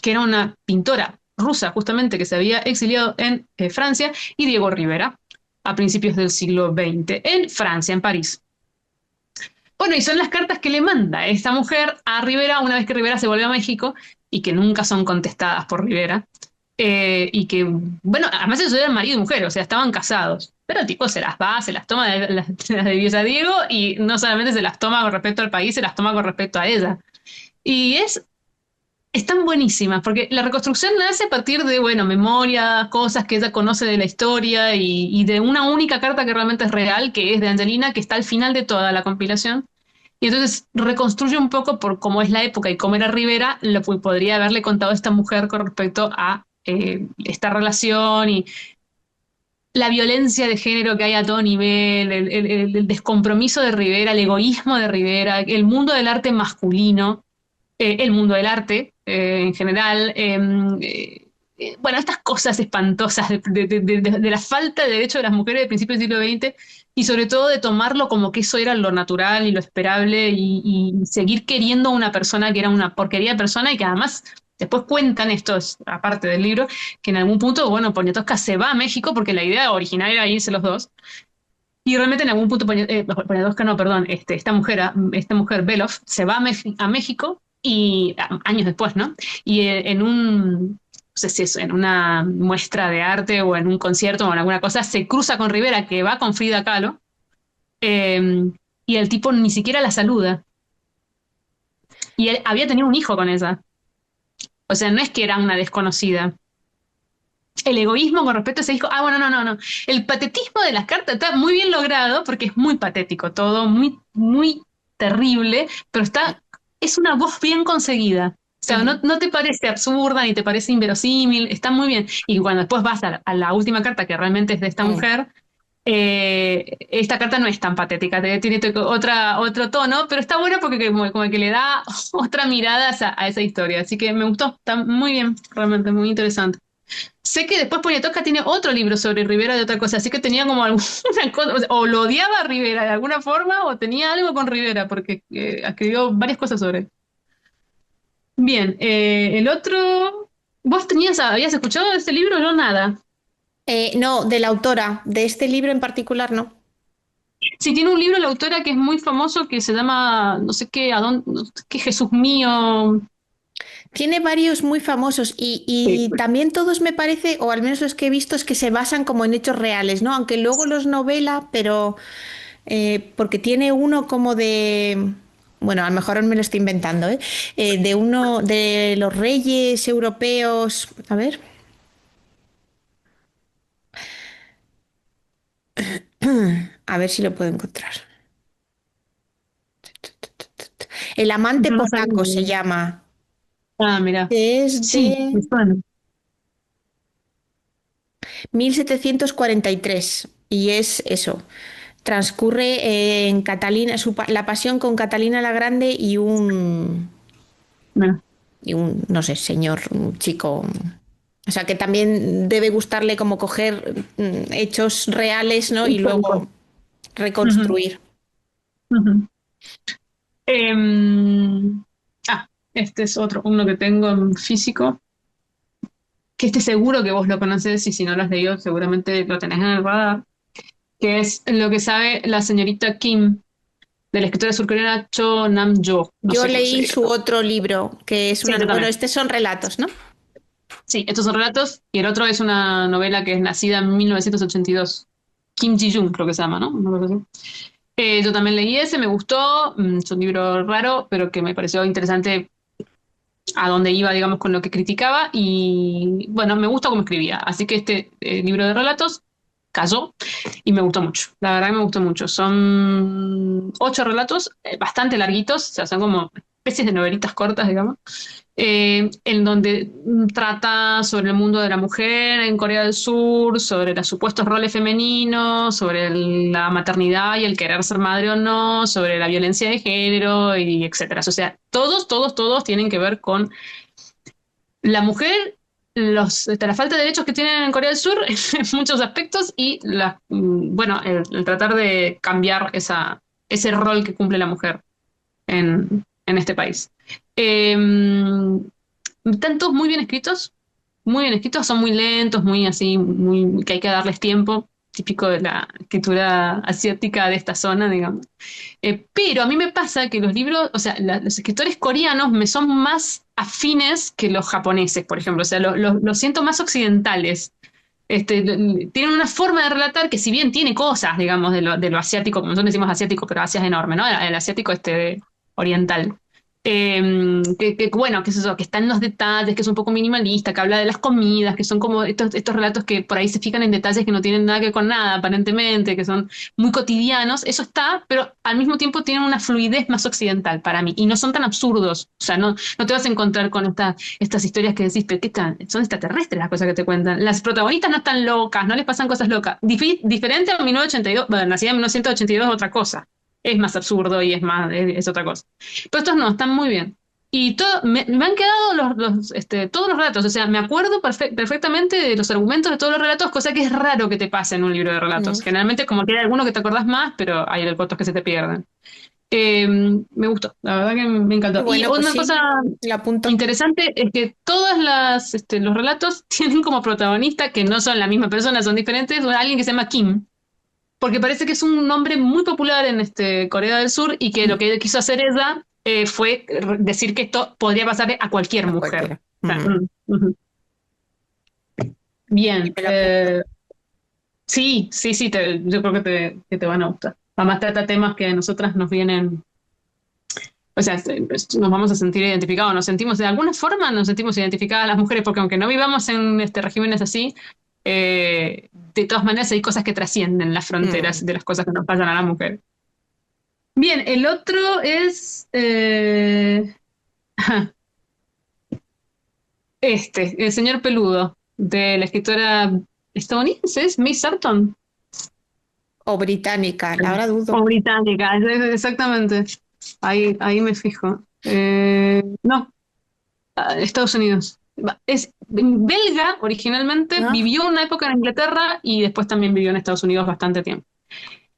Speaker 2: que era una pintora rusa justamente que se había exiliado en Francia, y Diego Rivera a principios del siglo XX en Francia, en París. Bueno, y son las cartas que le manda esta mujer a Rivera una vez que Rivera se volvió a México y que nunca son contestadas por Rivera. Y que, bueno, además ellos eran marido y mujer, o sea, estaban casados. Pero el tipo se las va, se las toma las de Dios a Diego y no solamente se las toma con respecto al país, se las toma con respecto a ella. Y están buenísimas, porque la reconstrucción nace a partir de, bueno, memoria, cosas que ella conoce de la historia y de una única carta que realmente es real, que es de Angelina, que está al final de toda la compilación. Y entonces reconstruye un poco por cómo es la época y cómo era Rivera, lo que podría haberle contado a esta mujer con respecto a esta relación y la violencia de género que hay a todo nivel, el descompromiso de Rivera, el egoísmo de Rivera, el mundo del arte masculino, el mundo del arte en general. Bueno, estas cosas espantosas de la falta de derechos de las mujeres del principio del siglo XX y sobre todo de tomarlo como que eso era lo natural y lo esperable y seguir queriendo a una persona que era una porquería de persona y que además después cuentan estos, aparte del libro, que en algún punto, bueno, Poniatowska se va a México porque la idea original era irse los dos. Y realmente en algún punto, Poniatowska no, perdón, esta mujer Belov se va a México y años después, ¿no? Y en un, no sé si es en una muestra de arte o en un concierto o en alguna cosa, se cruza con Rivera, que va con Frida Kahlo, eh, y el tipo ni siquiera la saluda. Y él había tenido un hijo con ella. O sea, no es que era una desconocida. El egoísmo con respecto a ese hijo. Ah, bueno, no, no, no. El patetismo de las cartas está muy bien logrado porque es muy patético todo, muy, muy terrible, pero es una voz bien conseguida. O sea,
Speaker 1: Ujú.
Speaker 2: no te parece absurda ni te parece inverosímil, está muy bien. Y cuando después vas a la última carta, que realmente es de esta
Speaker 1: Mm.
Speaker 2: mujer, esta carta no es tan patética, tiene otro tono, pero está buena porque como que le da otra mirada a esa historia. Así que me gustó, está muy bien, realmente, muy interesante. Sé que después Poniatowska tiene otro libro sobre Rivera de otra cosa, así que tenía como alguna cosa, o lo odiaba a Rivera de alguna forma, o tenía algo con Rivera, porque escribió varias cosas sobre él. Bien, el otro, habías escuchado de este libro? Yo nada.
Speaker 1: No, de la autora, de este libro en particular, no.
Speaker 2: Sí, tiene un libro la autora que es muy famoso que se llama, no sé qué, no sé qué, Jesús mío.
Speaker 1: Tiene varios muy famosos
Speaker 2: Sí.
Speaker 1: y también todos me parece, o al menos los que he visto, es que se basan como en hechos reales, ¿no? Aunque luego los novela, pero porque tiene uno como de, bueno, a lo mejor me lo estoy inventando, ¿eh? De uno de los reyes europeos, a ver, a ver si lo puedo encontrar. El amante
Speaker 2: Yo no sabía.
Speaker 1: polaco se llama,
Speaker 2: Ah, mira.
Speaker 1: que es
Speaker 2: Sí, me
Speaker 1: de
Speaker 2: suena.
Speaker 1: 1743 y es eso. Transcurre en Catalina, la pasión con Catalina la Grande
Speaker 2: Mira.
Speaker 1: y un, no sé, señor, un chico. O sea, que también debe gustarle como coger hechos reales, ¿no? Y
Speaker 2: Histórico.
Speaker 1: luego
Speaker 2: Ujú,
Speaker 1: reconstruir.
Speaker 2: ujú. Em, este es uno que tengo en físico, que este seguro que vos lo conocés y si no lo has leído seguramente lo tenés en el radar, que es lo que sabe la señorita Kim, de la escritora surcoreana Cho Nam-jo, no
Speaker 1: Yo
Speaker 2: sé cómo se
Speaker 1: leí
Speaker 2: dice.
Speaker 1: su otro libro, que es
Speaker 2: Sí,
Speaker 1: una.
Speaker 2: yo
Speaker 1: Bueno,
Speaker 2: también.
Speaker 1: estos son relatos, ¿no?
Speaker 2: Sí, estos son relatos y el otro es una novela que es nacida en 1982. Kim Ji-jung creo que se llama, ¿no? Una cosa así. Yo también leí ese, me gustó, es un libro raro, pero que me pareció interesante a dónde iba, digamos, con lo que criticaba y bueno, me gusta cómo escribía. Así que este libro de relatos cayó y me gustó mucho. La verdad que me gustó mucho. Son 8 relatos, bastante larguitos, o sea, son como especies de novelitas cortas, digamos, en donde trata sobre el mundo de la mujer en Corea del Sur, sobre los supuestos roles femeninos, sobre la maternidad y el querer ser madre o no, sobre la violencia de género y etcétera. O sea, todos tienen que ver con la mujer, la falta de derechos que tienen en Corea del Sur en muchos aspectos y bueno, el tratar de cambiar ese rol que cumple la mujer en este país. Están todos muy bien escritos, son muy lentos, muy así, muy, que hay que darles tiempo, típico de la escritura asiática de esta zona, digamos. Pero a mí me pasa que los libros, o sea, los escritores coreanos me son más afines que los japoneses, por ejemplo, o sea, los siento más occidentales. Tienen una forma de relatar que si bien tiene cosas, digamos, de lo asiático, como nosotros decimos asiático, pero Asia es enorme, ¿no? El asiático oriental. Bueno, que es eso, que está en los detalles, que es un poco minimalista, que habla de las comidas, que son como estos relatos que por ahí se fijan en detalles que no tienen nada que ver con nada, aparentemente, que son muy cotidianos, eso está, pero al mismo tiempo tienen una fluidez más occidental para mí, y no son tan absurdos, o sea, no te vas a encontrar con estas historias que decís, pero ¿qué tal? Son extraterrestres las cosas que te cuentan. Las protagonistas no están locas, no les pasan cosas locas. Diferente a 1982, bueno, nacida en 1982 es otra cosa. Es más absurdo y es otra cosa. Pero estos no, están muy bien. Y me han quedado todos los relatos, o sea, me acuerdo perfectamente de los argumentos de todos los relatos, cosa que es raro que te pase en un libro de relatos.
Speaker 1: Mm.
Speaker 2: Generalmente como que hay alguno que te acordás más, pero hay otros que se te pierden. Me gustó, la verdad que me encantó. Y
Speaker 1: Bueno, pues
Speaker 2: una
Speaker 1: sí,
Speaker 2: cosa
Speaker 1: lo apunto.
Speaker 2: interesante es que todos los relatos tienen como protagonista, que no son la misma persona, son diferentes, alguien que se llama Kim, porque parece que es un nombre muy popular en Corea del Sur y que lo que quiso hacer ella fue decir que esto podría pasarle a cualquier
Speaker 1: A
Speaker 2: mujer.
Speaker 1: cualquiera.
Speaker 2: O sea,
Speaker 1: Y
Speaker 2: bien.
Speaker 1: me lo apunto.
Speaker 2: Sí, yo creo que te van a gustar. Además trata temas que a nosotras nos vienen, o sea, nos vamos a sentir identificados, de alguna forma nos sentimos identificadas las mujeres, porque aunque no vivamos en regímenes así, de todas maneras hay cosas que trascienden las fronteras
Speaker 1: Mm.
Speaker 2: de las cosas que nos pasan a la mujer. Bien, el otro es El señor peludo, de la escritora estadounidense, es Miss Sarton,
Speaker 1: O británica, ahora dudo.
Speaker 2: o británica, exactamente. Ahí me fijo. No, Estados Unidos. Es belga originalmente,
Speaker 1: ¿No?
Speaker 2: vivió una época en Inglaterra y después también vivió en Estados Unidos bastante tiempo.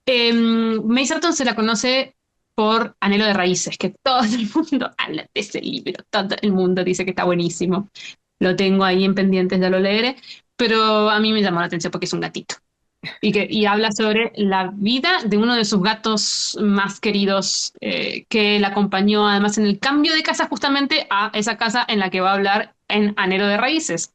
Speaker 2: May Sarton se la conoce por Anhelo de Raíces, que todo el mundo habla de ese libro, todo el mundo dice que está buenísimo. Lo tengo ahí en pendientes, ya lo leeré, pero a mí me llamó la atención porque es un gatito. Y habla sobre la vida de uno de sus gatos más queridos, que la acompañó además en el cambio de casa justamente a esa casa en la que va a hablar en Anhelo de Raíces.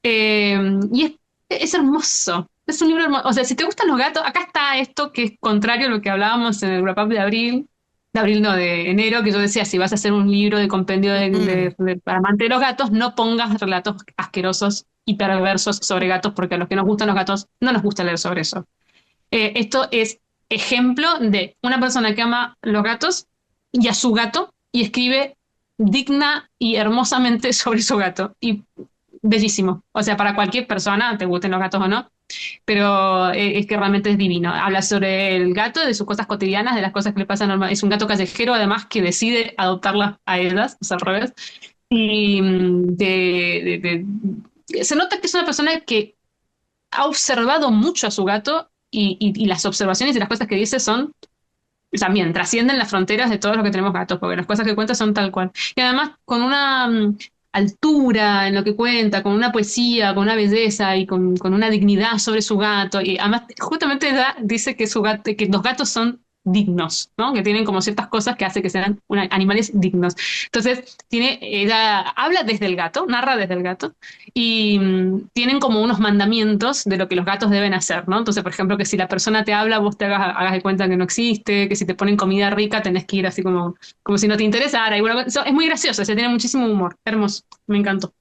Speaker 2: Y es hermoso. Es un libro hermoso. O sea, si te gustan los gatos, acá está esto que es contrario a lo que hablábamos en el wrap-up de abril. De abril, no, de enero, que yo decía, si vas a hacer un libro de compendio
Speaker 1: Mm.
Speaker 2: para amante de los gatos, no pongas relatos asquerosos y perversos sobre gatos, porque a los que nos gustan los gatos no nos gusta leer sobre eso. Esto es ejemplo de una persona que ama los gatos y a su gato y escribe digna y hermosamente sobre su gato. Y bellísimo. O sea, para cualquier persona, te gusten los gatos o no, pero es que realmente es divino. Habla sobre el gato, de sus cosas cotidianas, de las cosas que le pasan normal. Es un gato callejero, además, que decide adoptarlas a ellas, o sea, al revés. Y se nota que es una persona que ha observado mucho a su gato y las observaciones y las cosas que dice son también trascienden las fronteras de todos los que tenemos gatos, porque las cosas que cuenta son tal cual. Y además con una altura en lo que cuenta, con una poesía, con una belleza y con una dignidad sobre su gato. Y además justamente ella dice que, que los gatos son dignos, ¿no? Que tienen como ciertas cosas que hace que sean animales dignos. Entonces, ella habla desde el gato, narra desde el gato, y tienen como unos mandamientos de lo que los gatos deben hacer, ¿no? Entonces, por ejemplo, que si la persona te habla, vos hagas de cuenta que no existe, que si te ponen comida rica, tenés que ir así como si no te interesara. Y bueno, es muy gracioso, se tiene muchísimo humor, hermoso, me encantó.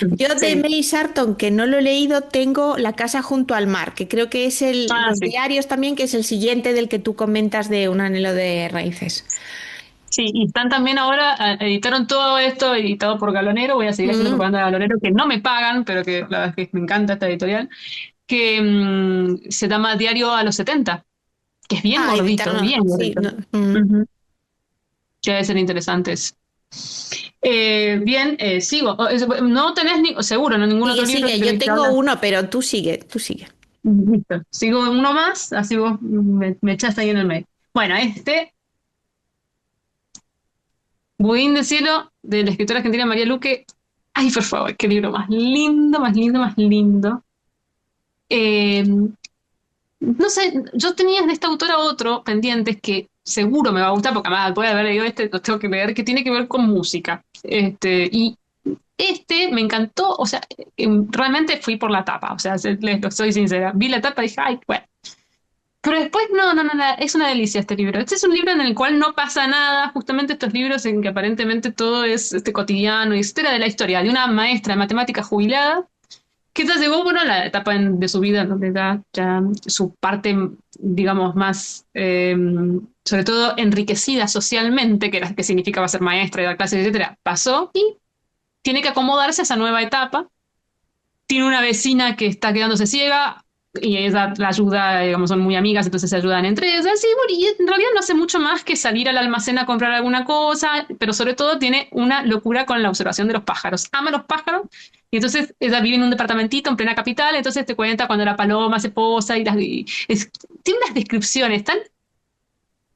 Speaker 1: Yo de
Speaker 2: Sí.
Speaker 1: May Sarton, que no lo he leído, tengo La casa junto al mar, que creo que es
Speaker 2: Ah,
Speaker 1: los
Speaker 2: sí.
Speaker 1: diarios también, que es el siguiente del que tú comentas de Un anhelo de raíces.
Speaker 2: Sí, y están también ahora, editaron todo esto, editado por Galonero, voy a seguir haciendo
Speaker 1: Mm.
Speaker 2: propaganda de Galonero, que no me pagan, pero que la verdad es que me encanta esta editorial, que se llama Diario a los 70, que es
Speaker 1: Ah, editaron,
Speaker 2: bien
Speaker 1: sí.
Speaker 2: gordito.
Speaker 1: No, mm.
Speaker 2: Ujú. Que debe ser interesantes. Bien, sigo. No tenés seguro, no ningún
Speaker 1: Sigue,
Speaker 2: otro libro que
Speaker 1: sigue. Yo
Speaker 2: queréis que
Speaker 1: tengo
Speaker 2: hable.
Speaker 1: uno, pero tú sigue, tú sigue.
Speaker 2: Listo. Sigo uno más, así vos me echaste ahí en el medio. Bueno, Budín de Cielo, de la escritora argentina María Luque. Ay, por favor, qué libro más lindo, más lindo, más lindo. Eh, no sé, yo tenía de esta autora otro pendientes que seguro me va a gustar, porque además después de haber leído lo tengo que leer, que tiene que ver con música. Y me encantó, o sea, realmente fui por la tapa, o sea, les soy sincera. Vi la tapa y dije, ay, bueno. Pero después, no, es una delicia este libro. Este es un libro en el cual no pasa nada, justamente estos libros en que aparentemente todo es cotidiano, y etcétera, de la historia de una maestra de matemáticas jubilada que ya llegó, bueno, a la etapa de su vida donde ya su parte, digamos, más, sobre todo enriquecida socialmente, que era que significaba ser maestra y dar clases, etcétera, pasó y tiene que acomodarse a esa nueva etapa. Tiene una vecina que está quedándose ciega y ella la ayuda, digamos, son muy amigas, entonces se ayudan entre ellas. Y, bueno, y en realidad no hace mucho más que salir al almacén a comprar alguna cosa, pero sobre todo tiene una locura con la observación de los pájaros. Ama los pájaros y entonces ella vive en un departamentito en plena capital, entonces te cuenta cuando la paloma se posa tiene unas descripciones tan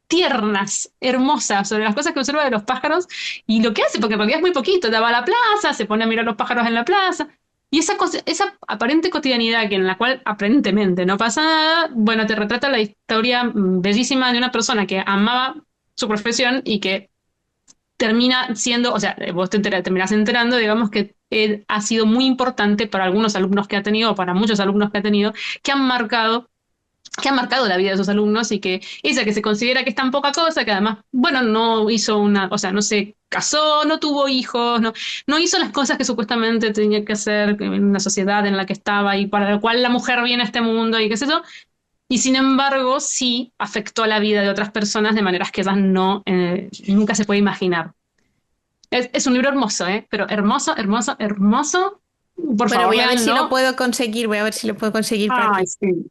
Speaker 2: tiernas, hermosas sobre las cosas que observa de los pájaros y lo que hace, porque en realidad es muy poquito, ya va a la plaza, se pone a mirar los pájaros en la plaza. Y esa aparente cotidianidad que en la cual aparentemente no pasa nada, bueno, te retrata la historia bellísima de una persona que amaba su profesión y que termina siendo, o sea, vos terminás enterando, digamos, que él ha sido muy importante para algunos alumnos que ha tenido, o para muchos alumnos que ha tenido, que han marcado la vida de sus alumnos y que ella que se considera que es tan poca cosa, que además, bueno, no hizo o sea, no se casó, no tuvo hijos, no hizo las cosas que supuestamente tenía que hacer en una sociedad en la que estaba y para la cual la mujer viene a este mundo y qué sé yo, y sin embargo sí afectó la vida de otras personas de maneras que ellas nunca se puede imaginar. Es un libro hermoso, ¿eh? Pero hermoso, hermoso, hermoso. Por
Speaker 1: Bueno,
Speaker 2: favor,
Speaker 1: voy a ver si lo
Speaker 2: léanlo.
Speaker 1: puedo conseguir, voy a ver si lo puedo conseguir por
Speaker 2: Ay,
Speaker 1: aquí.
Speaker 2: sí.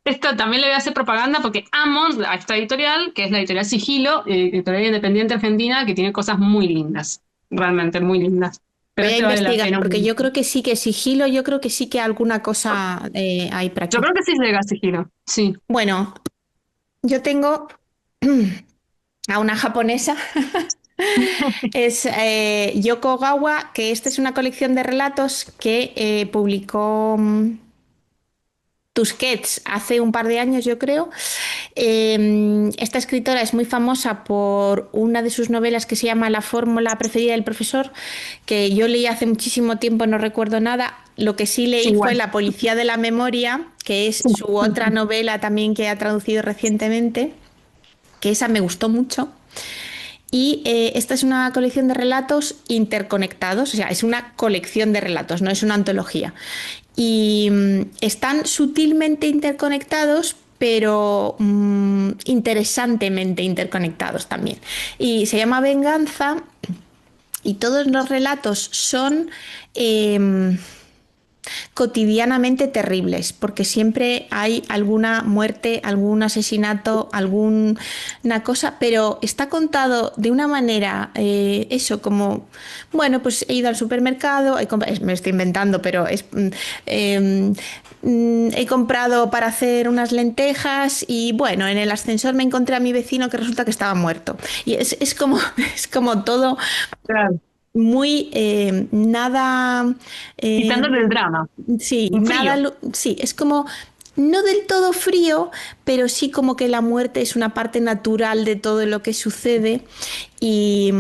Speaker 2: Esto también le voy a hacer propaganda porque amo a esta editorial, que es la editorial Sigilo, editorial independiente argentina, que tiene cosas muy lindas, realmente muy lindas. Pero
Speaker 1: Voy a
Speaker 2: este vale la
Speaker 1: investigar,
Speaker 2: pena un
Speaker 1: porque yo
Speaker 2: montón.
Speaker 1: creo que sí que sigilo, yo creo que sí que alguna cosa hay por
Speaker 2: Yo
Speaker 1: aquí.
Speaker 2: creo que sí llega a Sigilo, sí.
Speaker 1: Bueno, yo tengo a una japonesa, es Yoko Ogawa, que esta es una colección de relatos que publicó Tusquets hace un par de años, yo creo. Esta escritora es muy famosa por una de sus novelas que se llama La fórmula preferida del profesor, que yo leí hace muchísimo tiempo, no recuerdo nada. Lo que sí
Speaker 2: Sí,
Speaker 1: leí fue
Speaker 2: igual.
Speaker 1: La policía de la memoria, que es
Speaker 2: Sí.
Speaker 1: su otra novela también que ha traducido recientemente, que esa me gustó mucho. Y esta es una colección de relatos interconectados, o sea, es una colección de relatos, no es una antología. Y están sutilmente interconectados, pero interesantemente interconectados también. Y se llama Venganza y todos los relatos son cotidianamente terribles, porque siempre hay alguna muerte, algún asesinato, alguna cosa, pero está contado de una manera, eso, como, bueno, pues he ido al supermercado, me estoy inventando, pero he comprado para hacer unas lentejas y bueno, en el ascensor me encontré a mi vecino que resulta que estaba muerto. Y es como, es como todo
Speaker 2: Claro.
Speaker 1: muy nada, eh,
Speaker 2: Quitándole el drama,
Speaker 1: sí,
Speaker 2: un
Speaker 1: nada,
Speaker 2: frío.
Speaker 1: sí, es como no del todo frío, pero sí como que la muerte es una parte natural de todo lo que sucede y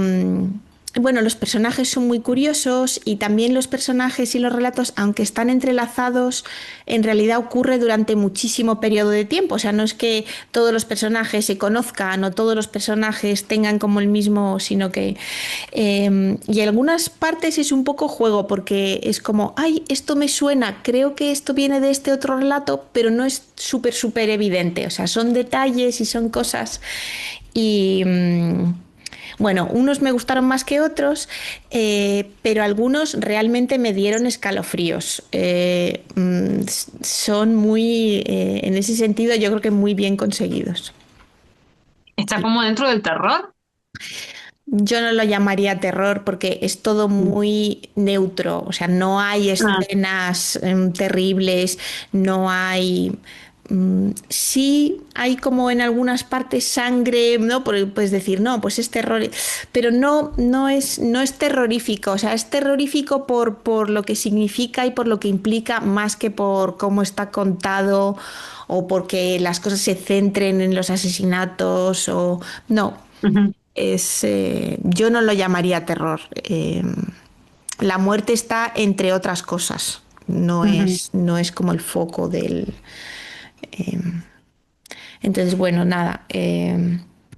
Speaker 1: bueno, los personajes son muy curiosos y también los personajes y los relatos, aunque están entrelazados, en realidad ocurre durante muchísimo periodo de tiempo. O sea, no es que todos los personajes se conozcan o todos los personajes tengan como el mismo, sino que y en algunas partes es un poco juego porque es como, ay, esto me suena, creo que esto viene de este otro relato, pero no es súper evidente. O sea, son detalles y son cosas y Bueno, unos me gustaron más que otros, pero algunos realmente me dieron escalofríos. Son muy, en ese sentido, yo creo que muy bien conseguidos.
Speaker 2: Está
Speaker 1: Sí.
Speaker 2: como dentro del terror.
Speaker 1: Yo no lo llamaría terror porque es todo muy neutro, o sea, no hay
Speaker 2: Ah,
Speaker 1: escenas terribles, no hay... sí hay como en algunas partes sangre, ¿no? Puedes decir, no, pues es terror, pero no es terrorífico, o sea, es terrorífico por lo que significa y por lo que implica más que por cómo está contado o porque las cosas se centren en los asesinatos o... No,
Speaker 2: ujú,
Speaker 1: yo no lo llamaría terror. La muerte está entre otras cosas.
Speaker 2: ujú.
Speaker 1: No es como el foco del. Entonces, bueno, nada.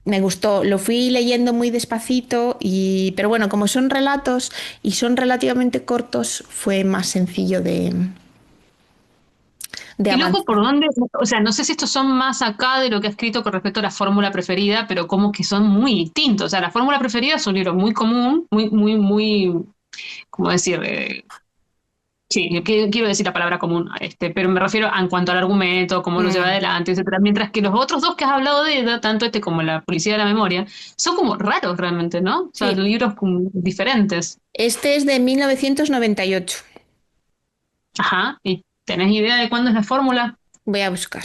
Speaker 1: Me gustó. Lo fui leyendo muy despacito pero bueno, como son relatos y son relativamente cortos, fue más sencillo de
Speaker 2: Qué loco por
Speaker 1: avanzar.
Speaker 2: dónde, o sea, no sé si estos son más acá de lo que ha escrito con respecto a la fórmula preferida, pero como que son muy distintos. O sea, la fórmula preferida es un libro muy común, ¿cómo decir? Sí, quiero decir la palabra común, pero me refiero en cuanto al argumento, cómo lo lleva
Speaker 1: Mm,
Speaker 2: adelante, etcétera. Mientras que los otros dos que has hablado de ella, tanto este como la Policía de la Memoria, son como raros realmente, ¿no? O sea,
Speaker 1: sí.
Speaker 2: libros como diferentes.
Speaker 1: Este es de 1998.
Speaker 2: Ajá. ¿Y tenés idea de cuándo es la fórmula?
Speaker 1: Voy a buscar.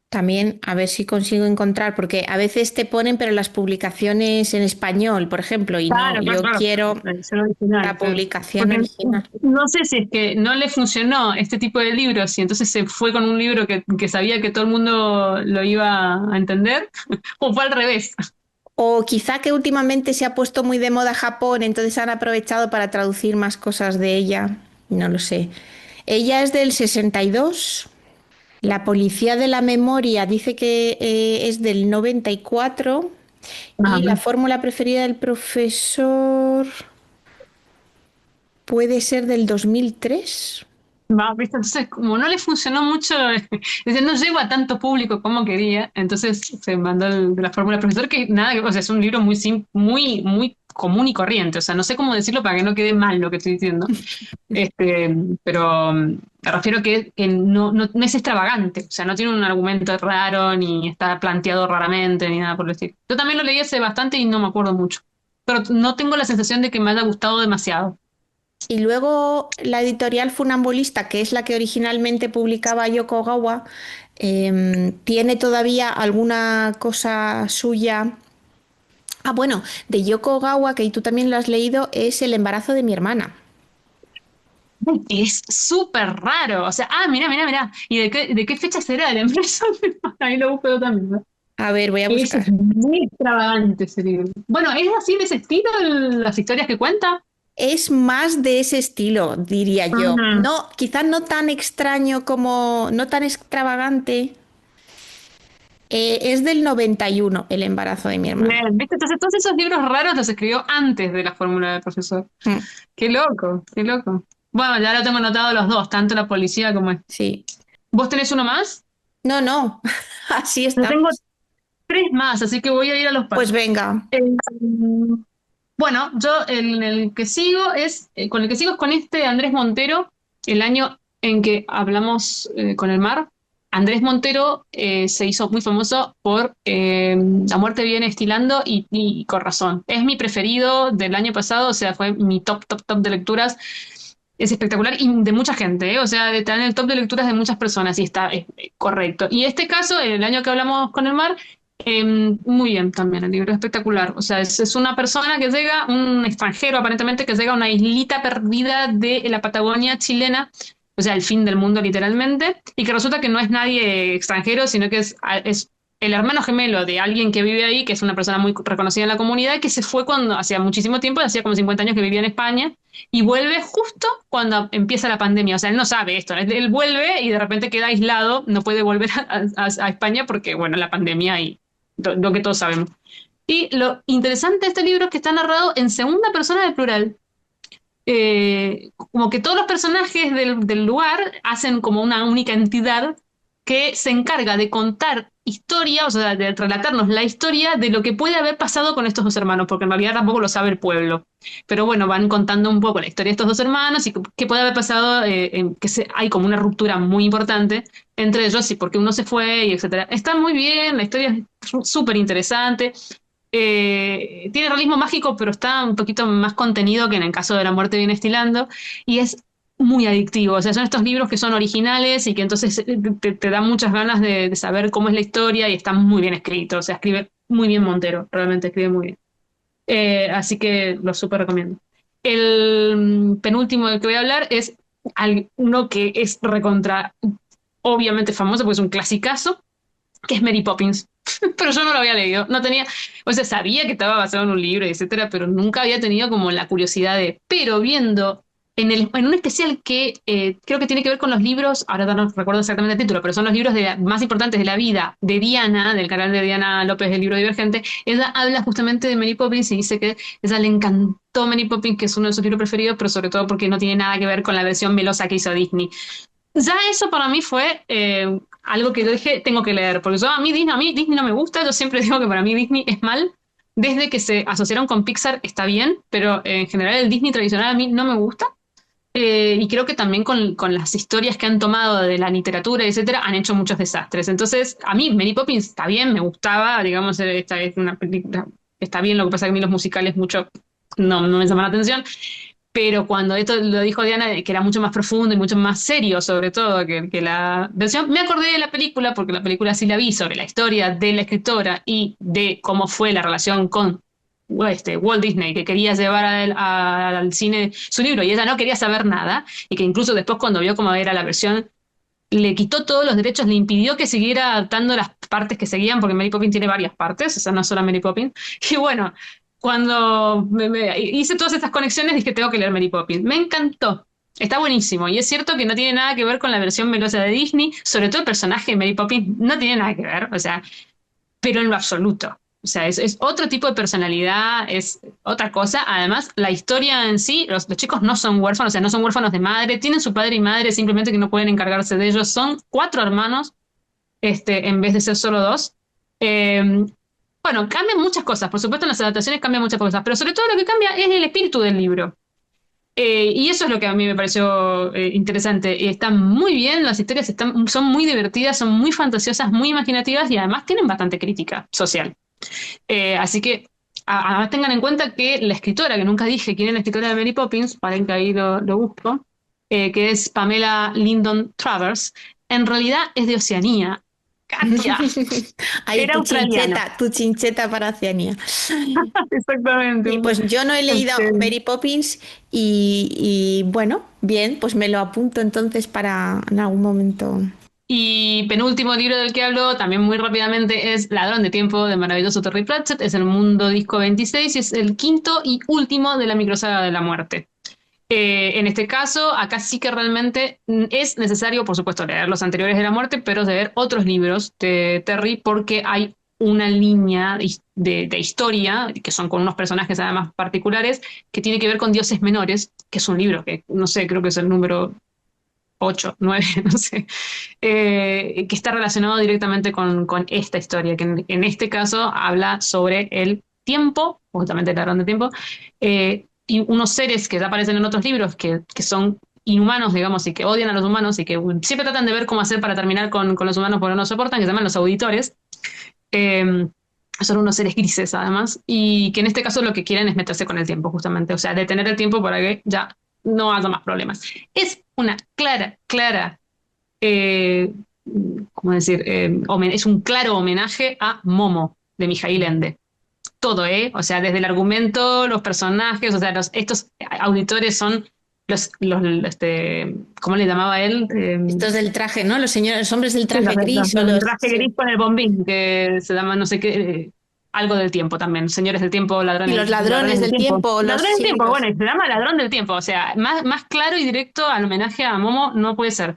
Speaker 1: También a ver si consigo encontrar, porque a veces te ponen, pero las publicaciones en español, por ejemplo, y no,
Speaker 2: Claro, claro,
Speaker 1: yo
Speaker 2: claro.
Speaker 1: quiero
Speaker 2: Es el original,
Speaker 1: la
Speaker 2: claro.
Speaker 1: publicación
Speaker 2: Porque
Speaker 1: original.
Speaker 2: no sé si es que no le funcionó este tipo de libros y entonces se fue con un libro que sabía que todo el mundo lo iba a entender, o fue al revés.
Speaker 1: O quizá que últimamente se ha puesto muy de moda Japón, entonces han aprovechado para traducir más cosas de ella. No lo sé. Ella es del 62. La Policía de la Memoria dice que es del 94 y
Speaker 2: Ajá.
Speaker 1: la fórmula preferida del profesor puede ser del 2003.
Speaker 2: Va, ¿viste? Entonces, como no le funcionó mucho, dice, no llego a tanto público como quería, entonces se mandó el de la fórmula del profesor, que nada, o sea, es un libro muy común y corriente, o sea, no sé cómo decirlo para que no quede mal lo que estoy diciendo, este, pero me refiero que no es extravagante, o sea, no tiene un argumento raro, ni está planteado raramente, ni nada por el estilo. Yo también lo leí hace bastante y no me acuerdo mucho, pero no tengo la sensación de que me haya gustado demasiado.
Speaker 1: Y luego la editorial Funambulista, que es la que originalmente publicaba Yoko Ogawa, tiene todavía alguna cosa suya. Ah, bueno, de Yoko Ogawa, que tú también lo has leído, es El embarazo de mi hermana.
Speaker 2: Es súper raro. O sea, mira. ¿Y de qué fecha será la empresa? Ahí lo busco yo también, ¿no?
Speaker 1: A ver, voy a
Speaker 2: Es
Speaker 1: buscar.
Speaker 2: muy extravagante ese libro. Bueno, ¿es así de ese estilo las historias que cuenta?
Speaker 1: Es más de ese estilo, diría yo.
Speaker 2: Ujú.
Speaker 1: No, quizás no tan extraño como, no tan extravagante. Es del 91, El embarazo de mi hermana.
Speaker 2: Bien, ¿viste? Entonces, todos esos libros raros los escribió antes de la fórmula del profesor.
Speaker 1: Mm,
Speaker 2: Qué loco, qué loco. Bueno, ya lo tengo anotado los dos, tanto la policía como este.
Speaker 1: sí.
Speaker 2: ¿Vos tenés uno más?
Speaker 1: No, no, así
Speaker 2: Yo tengo
Speaker 1: estamos.
Speaker 2: tres más, así que voy a ir a los
Speaker 1: Pues
Speaker 2: pasos.
Speaker 1: venga.
Speaker 2: Eh, Bueno, yo con el que sigo es con este Andrés Montero, el año en que hablamos con el mar. Andrés Montero se hizo muy famoso por La muerte viene estilando y con razón. Es mi preferido del año pasado, o sea, fue mi top de lecturas. Es espectacular y de mucha gente, ¿eh? O sea, está en el top de lecturas de muchas personas y está correcto. Y este caso, el año que hablamos con el mar, muy bien también, el libro es espectacular. O sea, es una persona que llega, un extranjero aparentemente, que llega a una islita perdida de la Patagonia chilena, o sea, el fin del mundo literalmente, y que resulta que no es nadie extranjero, sino que es el hermano gemelo de alguien que vive ahí, que es una persona muy reconocida en la comunidad, que se fue cuando hacía muchísimo tiempo, hacía como 50 años que vivía en España, y vuelve justo cuando empieza la pandemia. O sea, él no sabe esto. Él vuelve y de repente queda aislado, no puede volver a España porque, bueno, la pandemia y lo que todos sabemos. Y lo interesante de este libro es que está narrado en segunda persona del plural. Como que todos los personajes del lugar hacen como una única entidad que se encarga de contar historia, o sea, de relatarnos la historia de lo que puede haber pasado con estos dos hermanos, porque en realidad tampoco lo sabe el pueblo. Pero bueno, van contando un poco la historia de estos dos hermanos y qué puede haber pasado, hay como una ruptura muy importante entre ellos y por qué uno se fue y etcétera. Está muy bien, la historia es súper interesante. Tiene realismo mágico, pero está un poquito más contenido que en el caso de La muerte viene estilando, y es muy adictivo. O sea, son estos libros que son originales y que entonces te dan muchas ganas de saber cómo es la historia y está muy bien escrito. O sea, escribe muy bien Montero, realmente escribe muy bien. Así que lo súper recomiendo. El penúltimo del que voy a hablar es uno que es recontra, obviamente famoso, porque es un clasicazo, que es Mary Poppins. Pero yo no lo había leído, no tenía, o sea, sabía que estaba basado en un libro, etcétera, pero nunca había tenido como la curiosidad de, pero viendo en un especial que creo que tiene que ver con los libros, ahora no recuerdo exactamente el título, pero son los libros más importantes de la vida de Diana, del canal de Diana López del libro Divergente. Ella habla justamente de Mary Poppins y dice que ella le encantó Mary Poppins, que es uno de sus libros preferidos, pero sobre todo porque no tiene nada que ver con la versión melosa que hizo Disney. Ya eso para mí fue algo que yo dije, tengo que leer, porque a mí Disney no me gusta, yo siempre digo que para mí Disney es mal, desde que se asociaron con Pixar está bien, pero en general el Disney tradicional a mí no me gusta, y creo que también con las historias que han tomado de la literatura, etcétera, han hecho muchos desastres. Entonces, a mí Mary Poppins está bien, me gustaba, digamos, esta es una película, está bien, lo que pasa es que a mí los musicales mucho no me llaman la atención, pero cuando esto lo dijo Diana, que era mucho más profundo y mucho más serio, sobre todo, que la versión, me acordé de la película, porque la película sí la vi, sobre la historia de la escritora y de cómo fue la relación con Walt Disney, que quería llevar al cine su libro y ella no quería saber nada, y que incluso después cuando vio cómo era la versión, le quitó todos los derechos, le impidió que siguiera adaptando las partes que seguían, porque Mary Poppins tiene varias partes, o sea, no solo Mary Poppins. Y bueno, cuando hice todas estas conexiones, dije, tengo que leer Mary Poppins. Me encantó. Está buenísimo. Y es cierto que no tiene nada que ver con la versión melosa de Disney, sobre todo el personaje de Mary Poppins no tiene nada que ver, o sea, pero en lo absoluto. O sea, es otro tipo de personalidad, es otra cosa. Además, la historia en sí, los chicos no son huérfanos, o sea, no son huérfanos de madre, tienen su padre y madre, simplemente que no pueden encargarse de ellos. Son cuatro hermanos, en vez de ser solo dos. Eh, bueno, cambian muchas cosas, por supuesto en las adaptaciones cambian muchas cosas, pero sobre todo lo que cambia es el espíritu del libro. Y eso es lo que a mí me pareció interesante. Y están muy bien, las historias son muy divertidas, son muy fantasiosas, muy imaginativas y además tienen bastante crítica social. Así que además tengan en cuenta que la escritora, que nunca dije quién es la escritora de Mary Poppins, para que ahí lo busco, que es Pamela Lyndon Travers, en realidad es de Oceanía. Katia,
Speaker 1: Ahí
Speaker 2: era australiana.
Speaker 1: tu chincheta para Oceanía.
Speaker 2: Exactamente.
Speaker 1: Y pues yo no he leído Mary Poppins bueno, bien, pues me lo apunto entonces para en algún momento.
Speaker 2: Y penúltimo libro del que hablo, también muy rápidamente, es Ladrón de Tiempo, de maravilloso Terry Pratchett. Es el Mundo Disco 26 y es el quinto y último de la microsaga de la muerte. En este caso, acá sí que realmente es necesario, por supuesto, leer los anteriores de la muerte, pero leer otros libros de Terry porque hay una línea de historia, que son con unos personajes además particulares, que tiene que ver con dioses menores, que es un libro que, no sé, creo que es el número 8 9 no sé, que está relacionado directamente con esta historia, que en este caso habla sobre el tiempo, justamente el ladrón de tiempo, y unos seres que ya aparecen en otros libros que son inhumanos, digamos, y que odian a los humanos y que siempre tratan de ver cómo hacer para terminar con los humanos porque no soportan, que se llaman los auditores. Eh, Son unos seres grises, además, y que en este caso lo que quieren es meterse con el tiempo, justamente, o sea, detener el tiempo para que ya no haya más problemas. Es una clara, eh, ¿cómo decir? Es un claro homenaje a Momo, de Mijail Ende. Todo, ¿eh? O sea, desde el argumento, los personajes, o sea, estos auditores son ¿cómo le llamaba él?
Speaker 1: Estos del traje, ¿no? Los señores, los hombres del
Speaker 2: Sí,
Speaker 1: traje gris o
Speaker 2: los del
Speaker 1: los.
Speaker 2: traje
Speaker 1: Sí.
Speaker 2: gris con el bombín, que se llama no sé qué, algo del tiempo también. Señores del tiempo,
Speaker 1: Y los
Speaker 2: ladrones
Speaker 1: ladrones
Speaker 2: del
Speaker 1: del
Speaker 2: tiempo.
Speaker 1: tiempo, o los.
Speaker 2: Ladrones del
Speaker 1: Sí,
Speaker 2: tiempo,
Speaker 1: los.
Speaker 2: bueno, y se llama ladrón del tiempo. O sea, más claro y directo al homenaje a Momo no puede ser.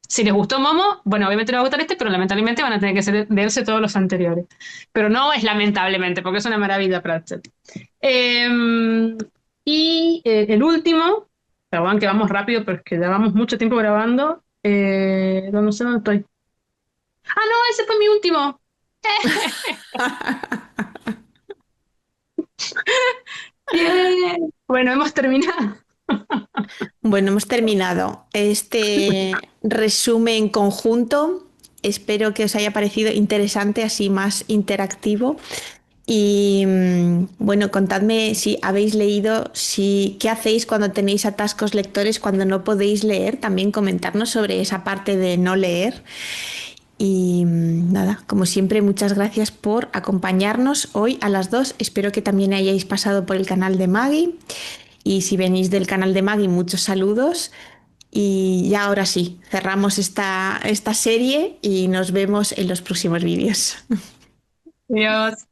Speaker 2: Si les gustó Momo, bueno, obviamente les va a gustar este, pero lamentablemente van a tener que leerse todos los anteriores. Pero no es lamentablemente, porque es una maravilla Pratchett. El último, perdón que vamos rápido, pero es que llevamos mucho tiempo grabando. No sé dónde estoy. Ah, no, ese fue mi último. Bien. Bueno, hemos terminado.
Speaker 1: Bueno, hemos terminado este resumen conjunto. Espero que os haya parecido interesante, así más interactivo. Y bueno, contadme si habéis leído, si, qué hacéis cuando tenéis atascos lectores, cuando no podéis leer. También comentarnos sobre esa parte de no leer. Y nada, como siempre, muchas gracias por acompañarnos hoy a las 2. Espero que también hayáis pasado por el canal de Maggie. Y si venís del canal de Maggie, muchos saludos. Y ya ahora sí, cerramos esta serie y nos vemos en los próximos vídeos.
Speaker 2: Adiós.